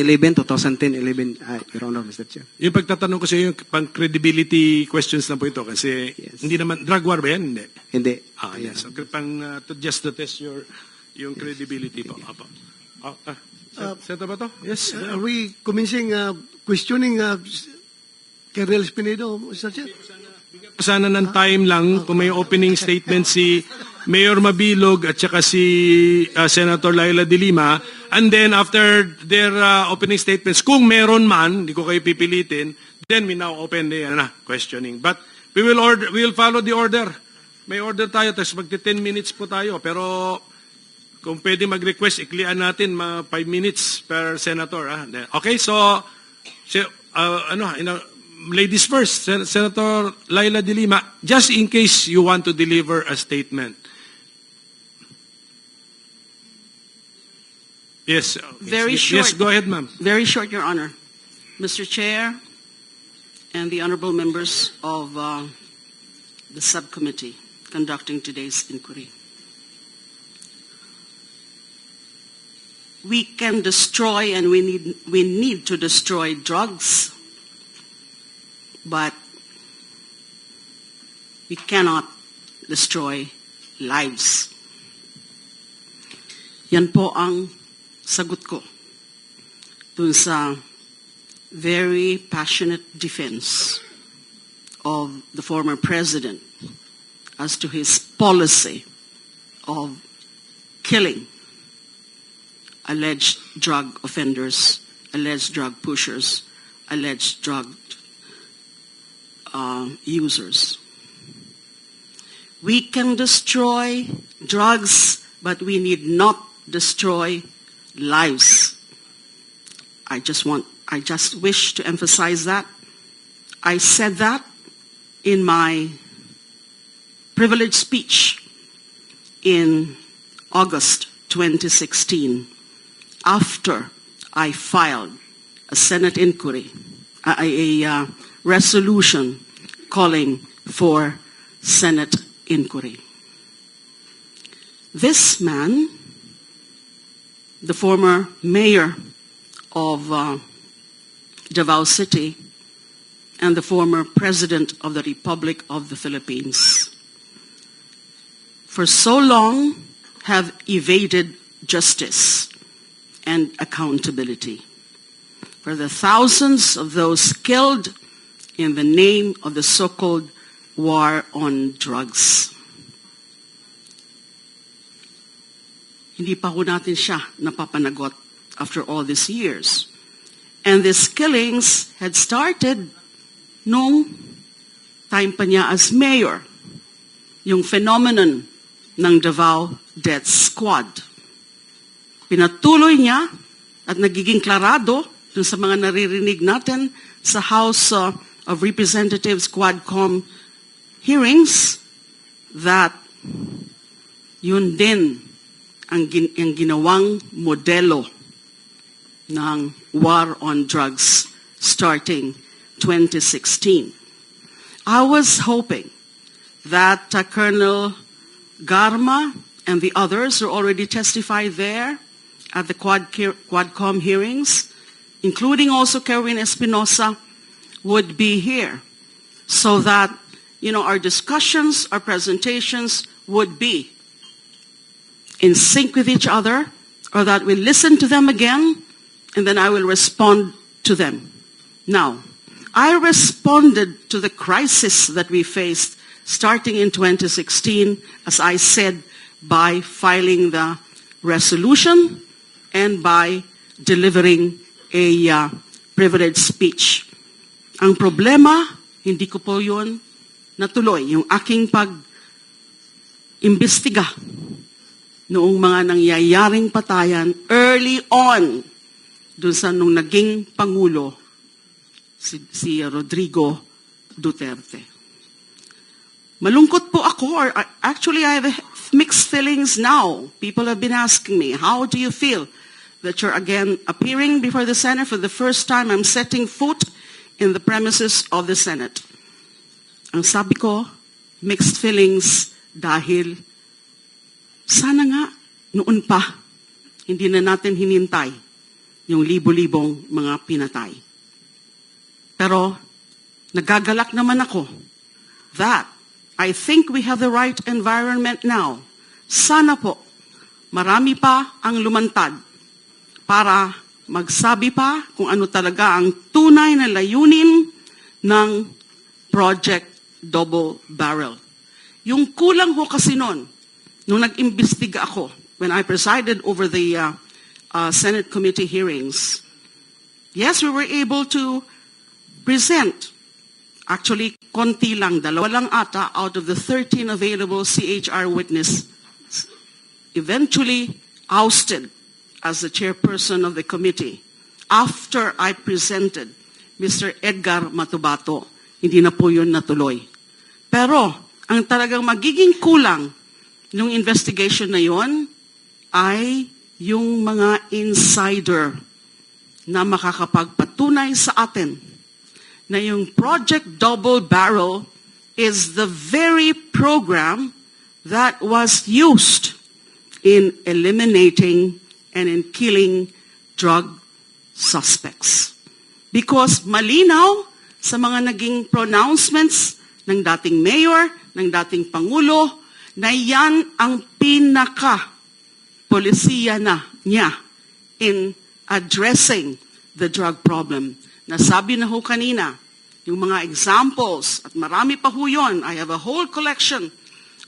11, Your Honor, Mr. Chair. Yung pagtatanong ko sa iyo, yung pang credibility questions na po ito kasi Yes. hindi naman, drug war ba yan? Hindi. Hindi. Yes. So, just to test yung credibility po. Apo. Senator Bato? Yes. Are we commencing questioning Colonel Espinedo, Mr. Chair? Sana ng time lang kung may opening statement si Mayor Mabilog at saka si Senator Laila de Lima, and then after their opening statements, kung meron man, hindi ko kayo pipilitin, then we now open the questioning. But we will follow the order. May order tayo, tapos magti 10 minutes po tayo. Pero kung pwede mag-request, iklian natin 5 minutes per senator. Okay, so ladies first, Senator Laila de Lima, just in case you want to deliver a statement. Yes. Very short. Yes, go ahead, ma'am. Very short, Your Honor. Mr. Chair and the honorable members of the subcommittee conducting today's inquiry. We can destroy and we need to destroy drugs, but we cannot destroy lives. Yan po ang sagot ko dun sa very passionate defense of the former president as to his policy of killing alleged drug offenders, alleged drug pushers, alleged drug users. We can destroy drugs, but we need not destroy lives. I just wish to emphasize that. I said that in my privileged speech in August 2016 after I filed a Senate inquiry, a resolution calling for Senate inquiry. This man, the former mayor of Davao City and the former president of the Republic of the Philippines, for so long have evaded justice and accountability for the thousands of those killed in the name of the so-called war on drugs. Hindi pa ho natin siya napapanagot after all these years. And these killings had started nung time pa niya as mayor, yung phenomenon ng Davao Death Squad. Pinatuloy niya at nagiging klarado dun sa mga naririnig natin sa House of Representatives Quadcom hearings that yun din ang ginawang modelo ng war on drugs starting 2016. I was hoping that Colonel Garma and the others who already testified there at the Quadcom hearings, including also Kerwin Espinosa, would be here so that, our discussions, our presentations would be in sync with each other, or that we listen to them again, and then I will respond to them. Now, I responded to the crisis that we faced starting in 2016, as I said, by filing the resolution and by delivering a privileged speech. Ang problema, hindi ko po yun natuloy. Yung aking pag-imbestiga noong mga nangyayaring patayan early on dun sa nung naging Pangulo si Rodrigo Duterte. Malungkot po ako, or actually I have mixed feelings now. People have been asking me, how do you feel that you're again appearing before the Senate for the first time? I'm setting foot in the premises of the Senate. Ang sabi ko, mixed feelings dahil sana nga noon pa, hindi na natin hinintay yung libo-libong mga pinatay. Pero nagagalak naman ako that I think we have the right environment now. Sana po, marami pa ang lumantad para magsabi pa kung ano talaga ang tunay na layunin ng Project Double Barrel. Yung kulang ho kasi noon, nung nag-imbestiga ako, when I presided over the Senate committee hearings, yes, we were able to present, actually, konti lang, 2 lang ata out of the 13 available CHR witnesses, eventually ousted as the chairperson of the committee after I presented Mr. Edgar Matubato. Hindi na po yun natuloy. Pero, ang talagang magiging kulang ng investigation na yon ay yung mga insider na makakapagpatunay sa atin na yung Project Double Barrel is the very program that was used in eliminating and in killing drug suspects. Because malinaw sa mga naging pronouncements ng dating mayor, ng dating pangulo, na yan ang pinaka-polisiya na niya in addressing the drug problem. Nasabi na ho kanina, yung mga examples, at marami pa ho yun, I have a whole collection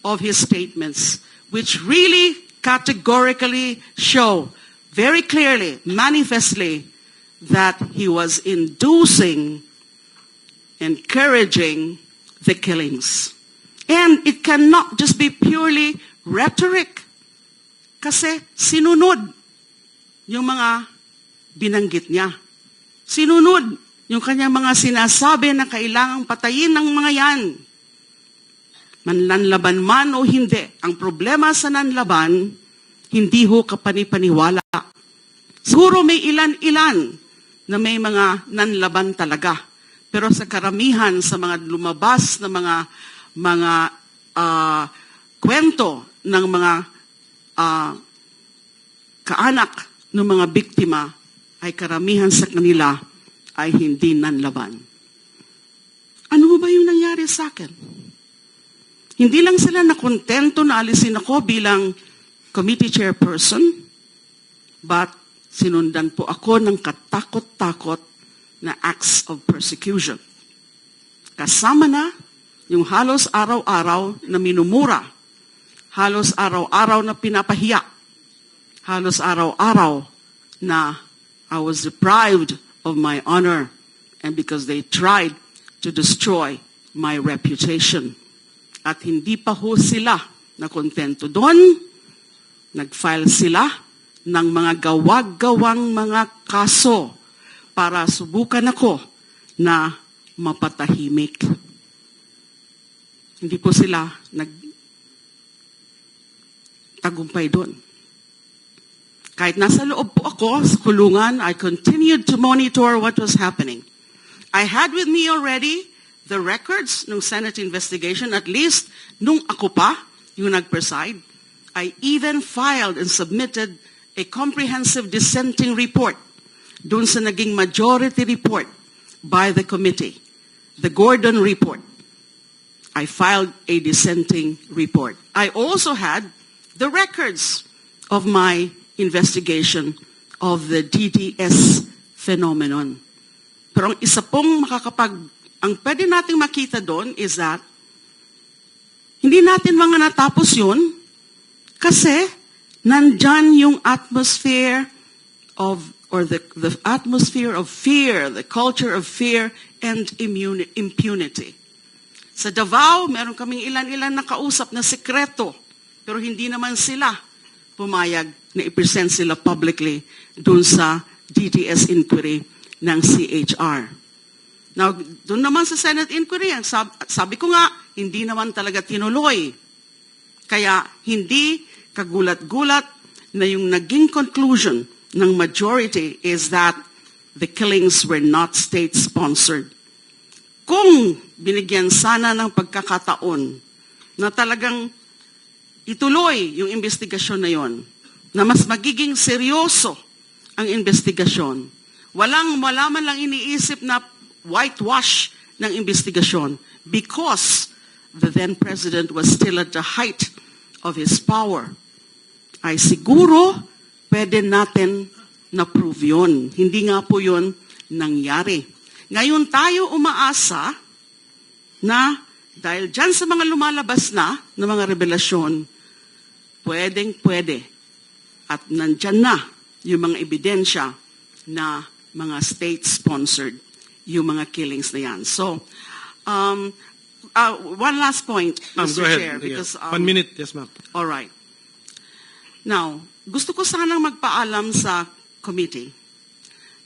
of his statements, which really categorically show very clearly, manifestly, that he was inducing, encouraging the killings. And it cannot just be purely rhetoric. Kasi sinunod yung mga binanggit niya. Sinunod yung kanyang mga sinasabi na kailangang patayin ng mga yan. Manlanlaban man o hindi. Ang problema sa nanlaban, hindi ho kapanipaniwala. Siguro may ilan-ilan na may mga nanlaban talaga. Pero sa karamihan, sa mga lumabas na mga kwento ng mga kaanak ng mga biktima, ay karamihan sa kanila ay hindi nanlaban. Ano ba yung nangyari sa akin? Hindi lang sila nakontento na alisin ako bilang committee chairperson, but sinundan po ako ng katakot-takot na acts of persecution. Kasama na yung halos araw-araw na minumura, halos araw-araw na pinapahiya, halos araw-araw na I was deprived of my honor, and because they tried to destroy my reputation. At hindi pa ho sila nakontento doon, nag-file sila ng mga gawag-gawang mga kaso para subukan ako na mapatahimik. Hindi po sila nagtagumpay doon. Kahit nasa loob po ako sa kulungan, I continued to monitor what was happening. I had with me already the records ng Senate investigation, at least nung ako pa yung nag-preside. I even filed and submitted a comprehensive dissenting report dun sa naging majority report by the committee, the Gordon report. I filed a dissenting report. I also had the records of my investigation of the DDS phenomenon. Pero ang isa pong ang pwede nating makita doon is that hindi natin mga natapos yun kasi nandyan yung atmosphere of, or the atmosphere of fear, the culture of fear and impunity. Sa Davao, meron kaming ilan-ilan na kausap na sekreto, pero hindi naman sila pumayag na i-present sila publicly dun sa DDS inquiry ng CHR. Now, dun naman sa Senate inquiry, sabi ko nga, hindi naman talaga tinuloy. Kaya hindi kagulat-gulat na yung naging conclusion ng majority is that the killings were not state-sponsored. Kung binigyan sana ng pagkakataon na talagang ituloy yung investigasyon na yon, na mas magiging seryoso ang investigasyon. Wala man lang iniisip na whitewash ng investigasyon because the then president was still at the height of his power. Ay siguro pwede natin na-prove yun. Hindi nga po yun nangyari. Ngayon tayo umaasa na dahil dyan sa mga lumalabas na mga revelasyon, pwede. At nandyan na yung mga ebidensya na mga state-sponsored yung mga killings na yan. So, one last point, Ma'am, Mr. go ahead. Chair. Because, 1 minute, yes ma'am. all right. Now, gusto ko sanang magpaalam sa committee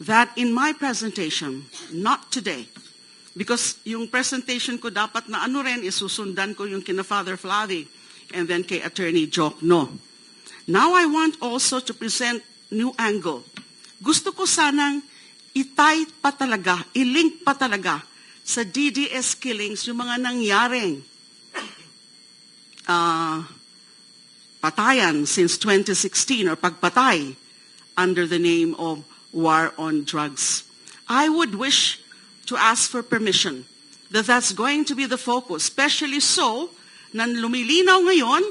that in my presentation, not today, because yung presentation ko dapat na ano rin, isusundan ko yung kina Father Flavi and then kay Attorney Jokno. Now I want also to present new angle. Gusto ko sanang i-tie pa talaga, i-link pa talaga sa DDS killings yung mga nangyaring patayan since 2016 or pagpatay under the name of war on drugs. I would wish to ask for permission that that's going to be the focus, especially so na lumilinaw ngayon,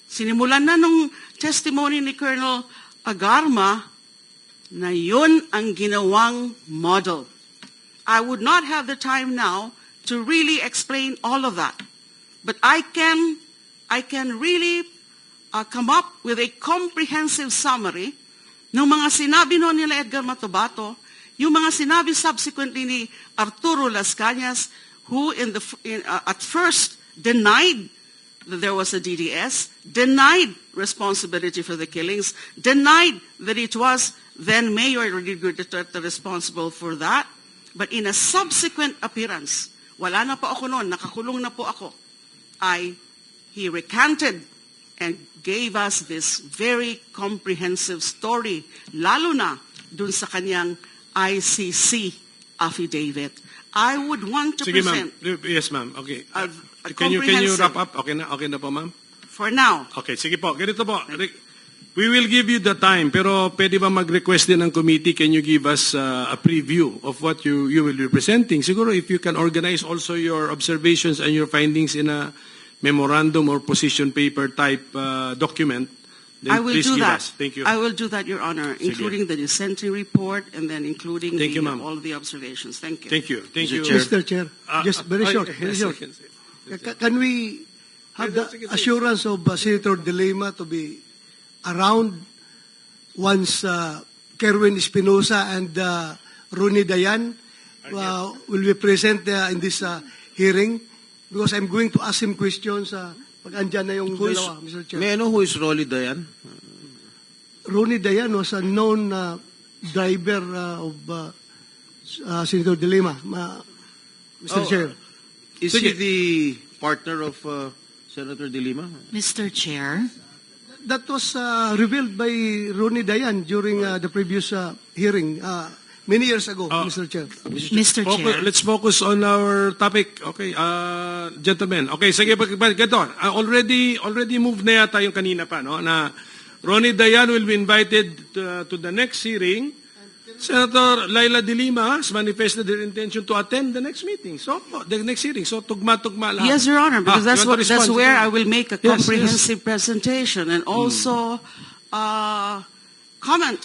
sinimulan na nung testimony ni Colonel Agarma na yun ang ginawang model. I would not have the time now to really explain all of that. But I can really come up with a comprehensive summary ng mga sinabi noon nila Edgar Matobato, yung mga sinabi subsequently ni Arturo Las Cañas, who at first denied that there was a DDS, denied responsibility for the killings, denied that it was then Mayor Rodrigo Duterte responsible for that. But in a subsequent appearance, wala na po ako noon, nakakulong na po ako, he recanted and gave us this very comprehensive story, lalo na dun sa kanyang ICC affidavit. I would want to Sige, present ma'am. Yes, ma'am. Okay. a Can you comprehensive- wrap up? Okay na po, ma'am? for now. Okay, sige po. Ganito po. We will give you the time, pero pwede ba mag-request din ng committee, can you give us a preview of what you will be presenting? Siguro if you can organize also your observations and your findings in a memorandum or position paper type document, then I will please do give that. us. Thank you. I will do that, Your Honor, including the dissenting report and then including Thank you, ma'am. all the observations. Thank you. Thank you. Thank you. Mr. Chair, just very short. Very Yes, short. I can say. Can we have the assurance of Senator De Lima to be around once Kerwin Espinosa and Rooney Dayan will be present in this hearing? Because I'm going to ask him questions pag andyan na yung dalawa, Mr. Chair. May I know who is Rolly Dayan? Rooney Dayan was a known driver of Senator De Lima, Mr. Chair. Is he the partner of Senator De Lima? Mr. Chair, That was revealed by Rooney Dayan during the previous hearing many years ago, Mr. Chair. Mr. Chair. Let's focus on our topic. Okay, gentlemen. Okay, sige, ganito. Already moved na yata yung kanina pa, no? Na Ronnie Dayan will be invited to the next hearing. Senator Laila De Lima has manifested their intention to attend the next meeting. So, the next hearing. So, tugma-tugma lahat. Yes, Your Honor, because you want to that's respond? where I will make a Yes, comprehensive presentation and also comment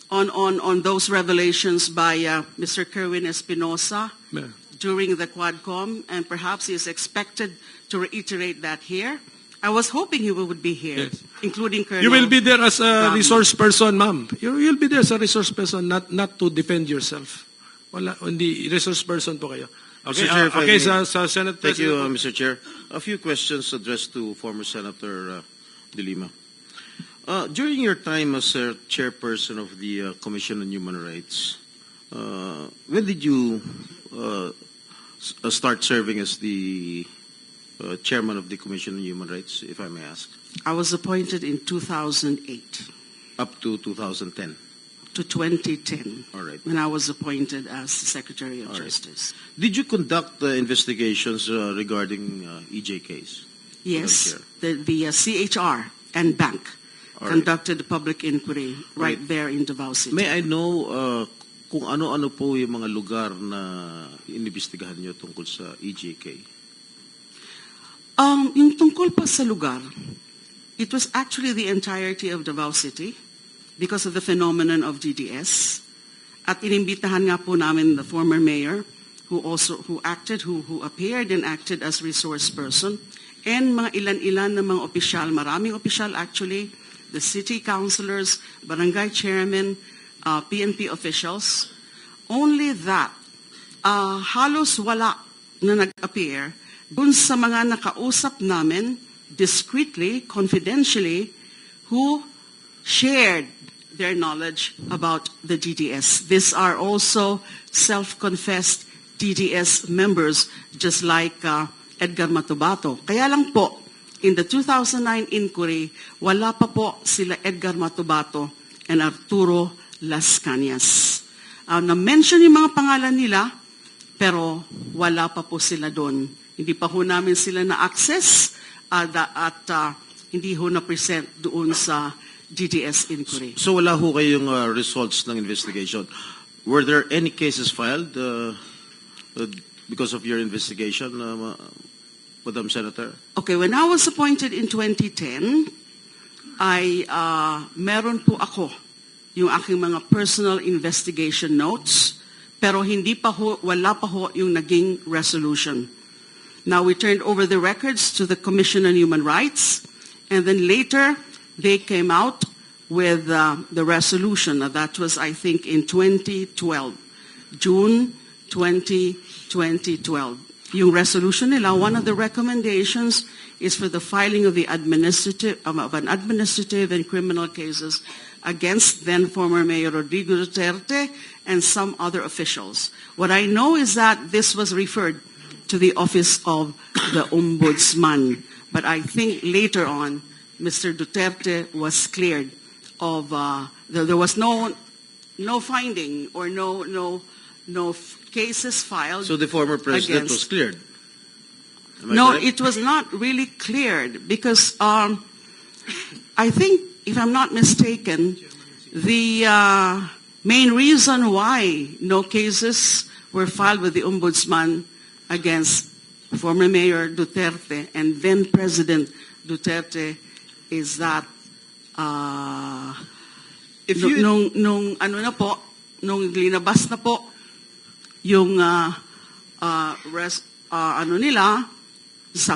on those revelations by Mr. Kerwin Espinosa Yeah. during the Quadcom, and perhaps he is expected to reiterate that here. I was hoping he would be here, Yes. including Colonel. You will be there as a Gami. resource person, ma'am. You'll be there as a resource person, not to defend yourself. Wala, hindi resource person po kayo. Okay, Mr. Chair, if I okay, may. sa Senate Thank you, President. Mr. Chair. A few questions addressed to former Senator De Lima. During your time as chairperson of the Commission on Human Rights, when did you start serving as the chairman of the Commission on Human Rights, if I may ask? I was appointed in 2008 Up to 2010. to 2010 All right. when I was appointed as the Secretary of All right. Justice. Did you conduct investigations regarding EJ case? Yes, Madam the CHR and bank. conducted a public inquiry right there in Davao City. May I know kung ano-ano po yung mga lugar na inimbestigahan nyo tungkol sa EJK? Yung tungkol pa sa lugar, it was actually the entirety of Davao City because of the phenomenon of DDS. At inimbitahan nga po namin the former mayor who appeared and acted as resource person, and mga ilan-ilan na mga opisyal, maraming opisyal actually, the city councilors, barangay chairman, PNP officials. Only that, halos wala na nag-appear dun sa mga nakausap namin discreetly, confidentially, who shared their knowledge about the DDS. These are also self-confessed DDS members, just like Edgar Matubato. Kaya lang po, in the 2009 inquiry, wala pa po sila Edgar Matubato and Arturo Las Cañas. Na-mention yung mga pangalan nila, pero wala pa po sila doon. Hindi pa ho namin sila na-access at hindi ho na-present doon sa DDS inquiry. So wala ho kayong results ng investigation. Were there any cases filed because of your investigation, Madam Senator? Okay, when I was appointed in 2010, meron po ako yung aking mga personal investigation notes, pero wala pa ho yung naging resolution. Now we turned over the records to the Commission on Human Rights, and then later they came out with the resolution. That was, I think, in 2012, June 2012. Yung resolution nila, one of the recommendations is for the filing of an administrative and criminal cases against then former Mayor Rodrigo Duterte and some other officials. What I know is that this was referred to the office of the Ombudsman, but I think later on, Mr. Duterte was cleared of, there was no finding or no cases filed. So the former president was cleared? No, correct? it was not really cleared because I think, if I'm not mistaken, the main reason why no cases were filed with the Ombudsman against former Mayor Duterte and then President Duterte is that nung linabas na po yung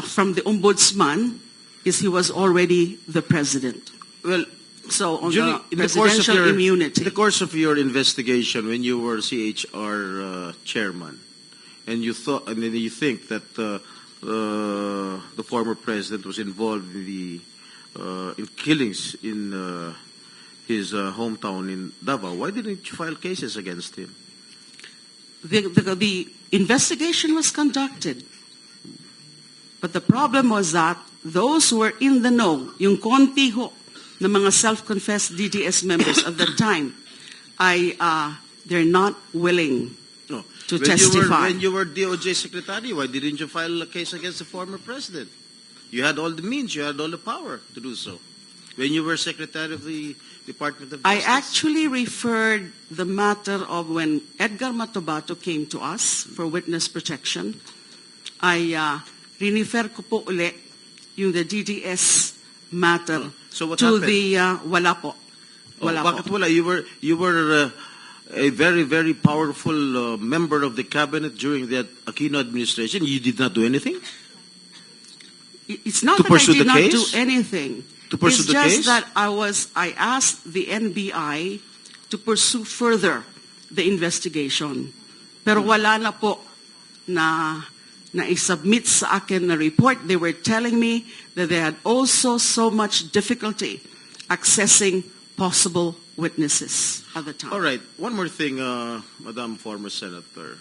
from the Ombudsman is he was already the president. Well, so on Julie, the presidential immunity. In the course of your investigation, when you were CHR chairman, and you think that the former president was involved in in killings in his hometown in Davao, why didn't you file cases against him? The investigation was conducted, but the problem was that those who were in the know, yung konti ho na mga self-confessed DDS members at that time, they're not willing to testify. When you were DOJ secretary, why didn't you file a case against the former president? You had all the means, you had all the power to do so. When you were secretary of the Department of Justice. I actually referred the matter of when Edgar Matubato came to us for witness protection. I rinifer ko po uli yung the DDS matter So what to happened? the wala po. Wala po. Bakit wala? You were a very, very powerful member of the cabinet during the Aquino administration. You did not do anything? It's not To that I pursue did the not case? do anything. To pursue It's the just case? that I asked the NBI to pursue further the investigation. Pero wala na po na i-submit sa akin na report. They were telling me that they had also so much difficulty accessing possible witnesses at the time. All right. One more thing, Madam former Senator.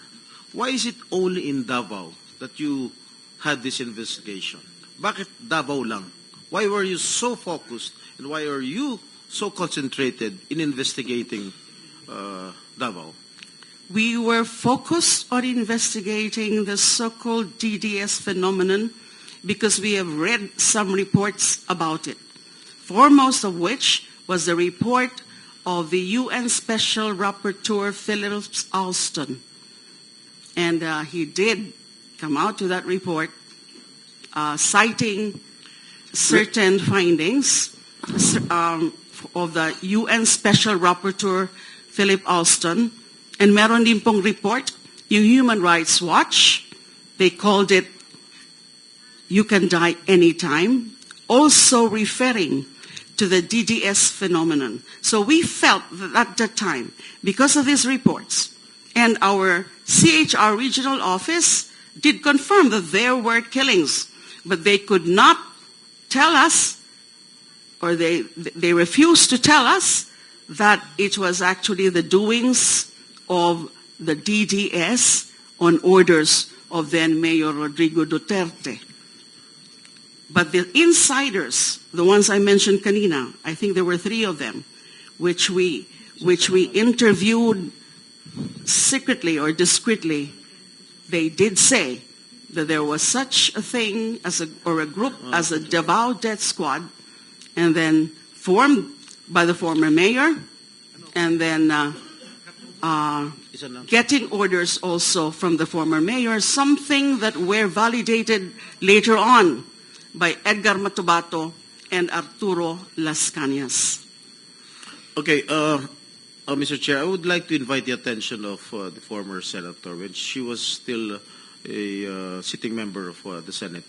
Why is it only in Davao that you had this investigation? Bakit Davao lang? Why were you so focused and why are you so concentrated in investigating Davao? We were focused on investigating the so-called DDS phenomenon because we have read some reports about it. foremost of which was the report of the UN Special Rapporteur Philip Alston. And he did come out with that report citing certain findings of the UN Special Rapporteur Philip Alston. And meron din pong report, yung Human Rights Watch, they called it, "You Can Die Anytime," also referring to the DDS phenomenon. So we felt that at that time, because of these reports, and our CHR regional office did confirm that there were killings, but they could not tell us, or they refused to tell us, that it was actually the doings of the DDS on orders of then Mayor Rodrigo Duterte. But the insiders, the ones I mentioned kanina, I think there were 3 of them, which we interviewed secretly or discreetly, they did say that there was such a thing as a group as a Davao Death Squad, and then formed by the former mayor, and then getting orders also from the former mayor, something that were validated later on by Edgar Matubato and Arturo Las Cañas. Okay, Mr. Chair, I would like to invite the attention of the former senator when she was still a sitting member of the Senate.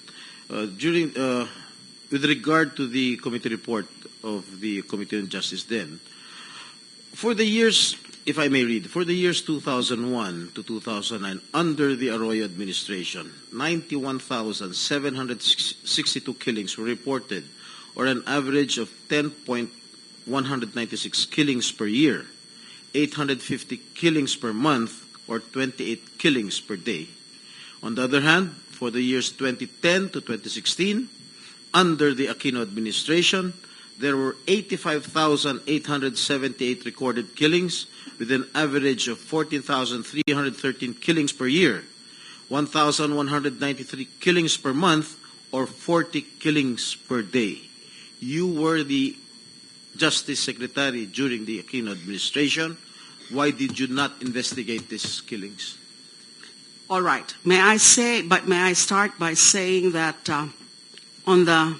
With regard to the committee report of the Committee on Justice then, for the years, if I may read, for the years 2001 to 2009, under the Arroyo administration, 91,762 killings were reported, or an average of 10.196 killings per year, 850 killings per month, or 28 killings per day. On the other hand, for the years 2010 to 2016, under the Aquino administration, there were 85,878 recorded killings, with an average of 14,313 killings per year, 1,193 killings per month, or 40 killings per day. You were the Justice Secretary during the Aquino administration. Why did you not investigate these killings? All right. May I start by saying that on the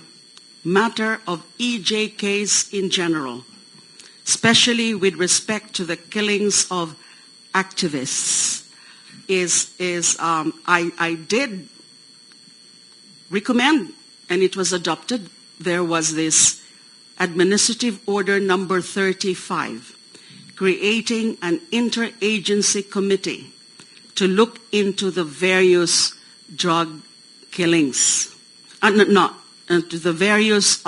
matter of EJKs in general, especially with respect to the killings of activists, I did recommend, and it was adopted, there was this Administrative Order number 35, creating an interagency committee to look into the various drug killings, to the various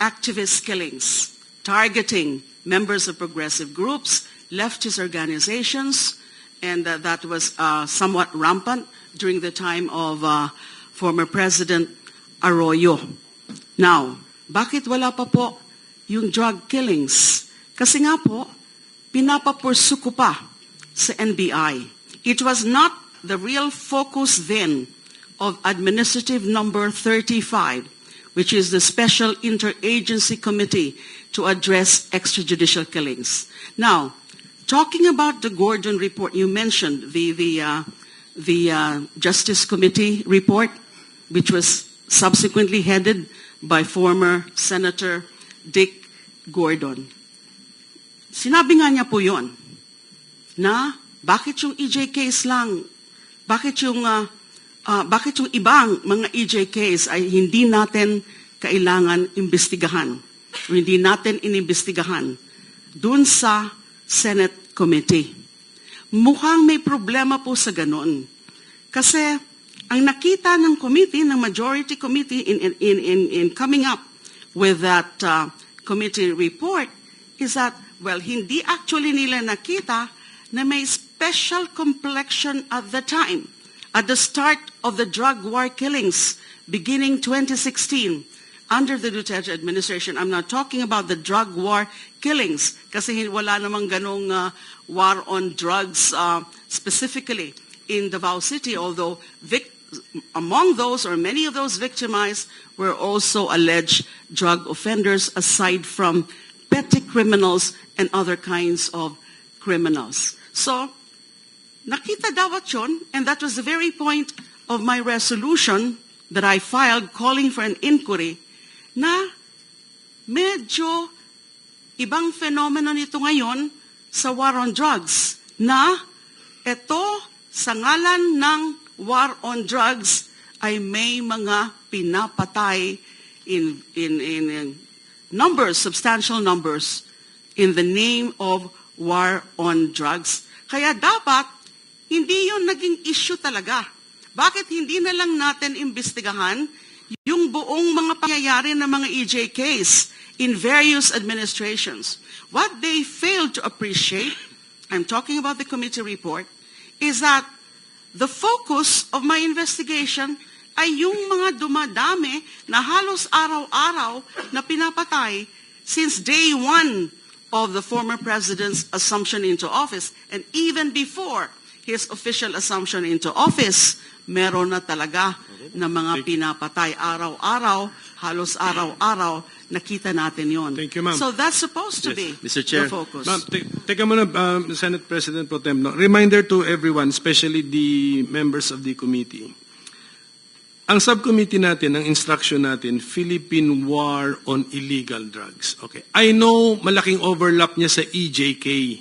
activist killings, targeting members of progressive groups, leftist organizations, and that was somewhat rampant during the time of former President Arroyo. Now, bakit wala pa po yung drug killings? Kasi nga po, pinapapursu ko pa sa NBI. It was not the real focus then of Administrative Number 35, which is the Special Interagency Committee to address extrajudicial killings. Now, talking about the Gordon report, you mentioned the Justice Committee report, which was subsequently headed by former Senator Dick Gordon. Sinabi nga niya po yun, na bakit yung EJKs lang, bakit yung ibang mga EJKs ay hindi natin kailangan imbestigahan, o hindi natin inimbestigahan dun sa Senate Committee. Mukhang may problema po sa ganun. Kasi ang nakita ng committee, ng majority committee in coming up with that committee report is that, well, hindi actually nila nakita na may special complexion at the time, at the start of the drug war killings beginning 2016 under the Duterte administration. I'm not talking about the drug war killings kasi wala namang ganong war on drugs specifically in Davao City, although among those, or many of those victimized, were also alleged drug offenders, aside from petty criminals and other kinds of criminals. So, nakita dawat yun, and that was the very point of my resolution that I filed calling for an inquiry, na medyo ibang fenomeno nito ngayon sa war on drugs, na ito sa ngalan ng war on drugs ay may mga pinapatay in numbers, substantial numbers, in the name of war on drugs. Kaya dapat, hindi yun naging issue talaga. Bakit hindi na lang natin imbestigahan yung buong mga pangyayari ng mga EJKs in various administrations? What they failed to appreciate, I'm talking about the committee report, is that the focus of my investigation ay yung mga dumadami na halos araw-araw na pinapatay since day one of the former president's assumption into office. And even before his official assumption into office, meron na talaga na mga pinapatay araw-araw, halos araw-araw, nakita natin yon. Thank you, ma'am. So that's supposed to be Mr. Chair. the focus. Ma'am, teka muna, Senate President Pro Tem. No? Reminder to everyone, especially the members of the committee. Ang subcommittee natin, ang instruction natin, Philippine War on Illegal Drugs. Okay. I know malaking overlap niya sa EJK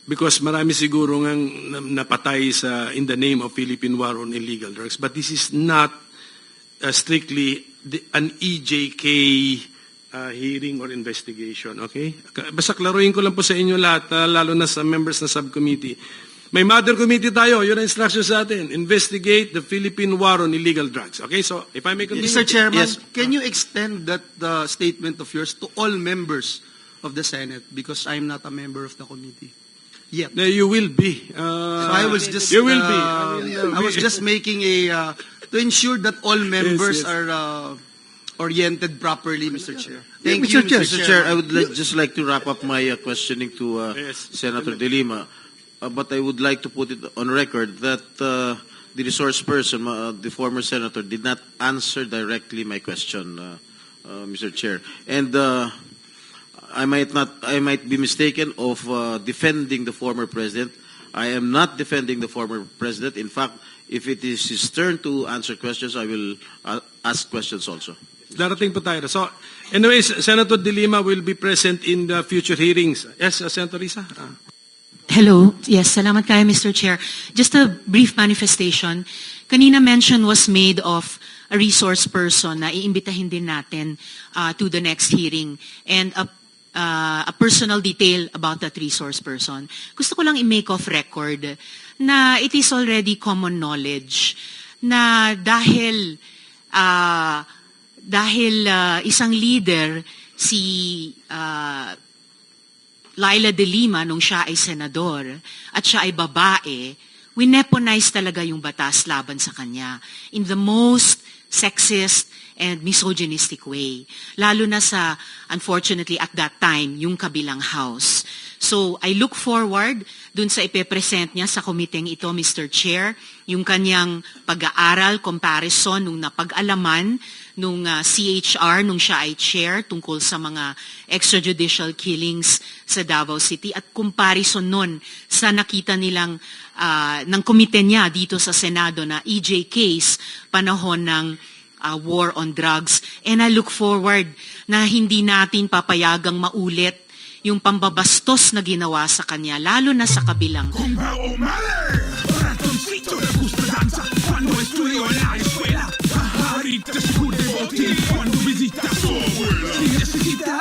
because marami siguro ngang napatay in the name of Philippine War on Illegal Drugs. But this is not strictly an EJK hearing or investigation. Okay? Basta klaruhin ko lang po sa inyo lahat, lalo na sa members ng subcommittee. May mother committee tayo, yun ang instruction sa atin. Investigate the Philippine War on Illegal Drugs. Okay, so if I may continue. Mr. Chairman, Yes. can you extend that statement of yours to all members of the Senate? Because I'm not a member of the committee yet. No, you will be. So I was just you will be. I was just making a to ensure that all members yes. are oriented properly, Mr. Chair. Mr. Thank you, Chair. Mr. Chair, I would just like to wrap up my questioning to Yes. Senator De Lima. But I would like to put it on record that the resource person, the former senator, did not answer directly my question, Mr. Chair. And I might be mistaken of defending the former president. I am not defending the former president. In fact, if it is his turn to answer questions, I will ask questions also. Darating po tayo. So, anyways, Senator De Lima will be present in the future hearings. Yes, Senator Risa? Hello. Yes, salamat kayo, Mr. Chair. Just a brief manifestation. Kanina mention was made of a resource person na iimbitahin din natin to the next hearing. And a personal detail about that resource person. Gusto ko lang i-make off record na it is already common knowledge na dahil isang leader, si Laila de Lima, nung siya ay senador at siya ay babae, wineponize talaga yung batas laban sa kanya in the most sexist and misogynistic way. Lalo na sa, unfortunately, at that time, yung kabilang house. So, I look forward dun sa ipepresent niya sa komiteng ito, Mr. Chair, yung kanyang pag-aaral, comparison, nung napag-alaman, nung CHR, nung siya ay chair, tungkol sa mga extrajudicial killings sa Davao City, at comparison nun sa nakita nilang ng komite niya dito sa Senado na EJ case, panahon ng war on drugs. And I look forward na hindi natin papayagang maulit yung pambabastos na ginawa sa kanya, lalo na sa kabilang. Ratoncito le gusta danza cuando estudio en la escuela. Pajarita se cubre botín cuando visita a su abuela. Si necesita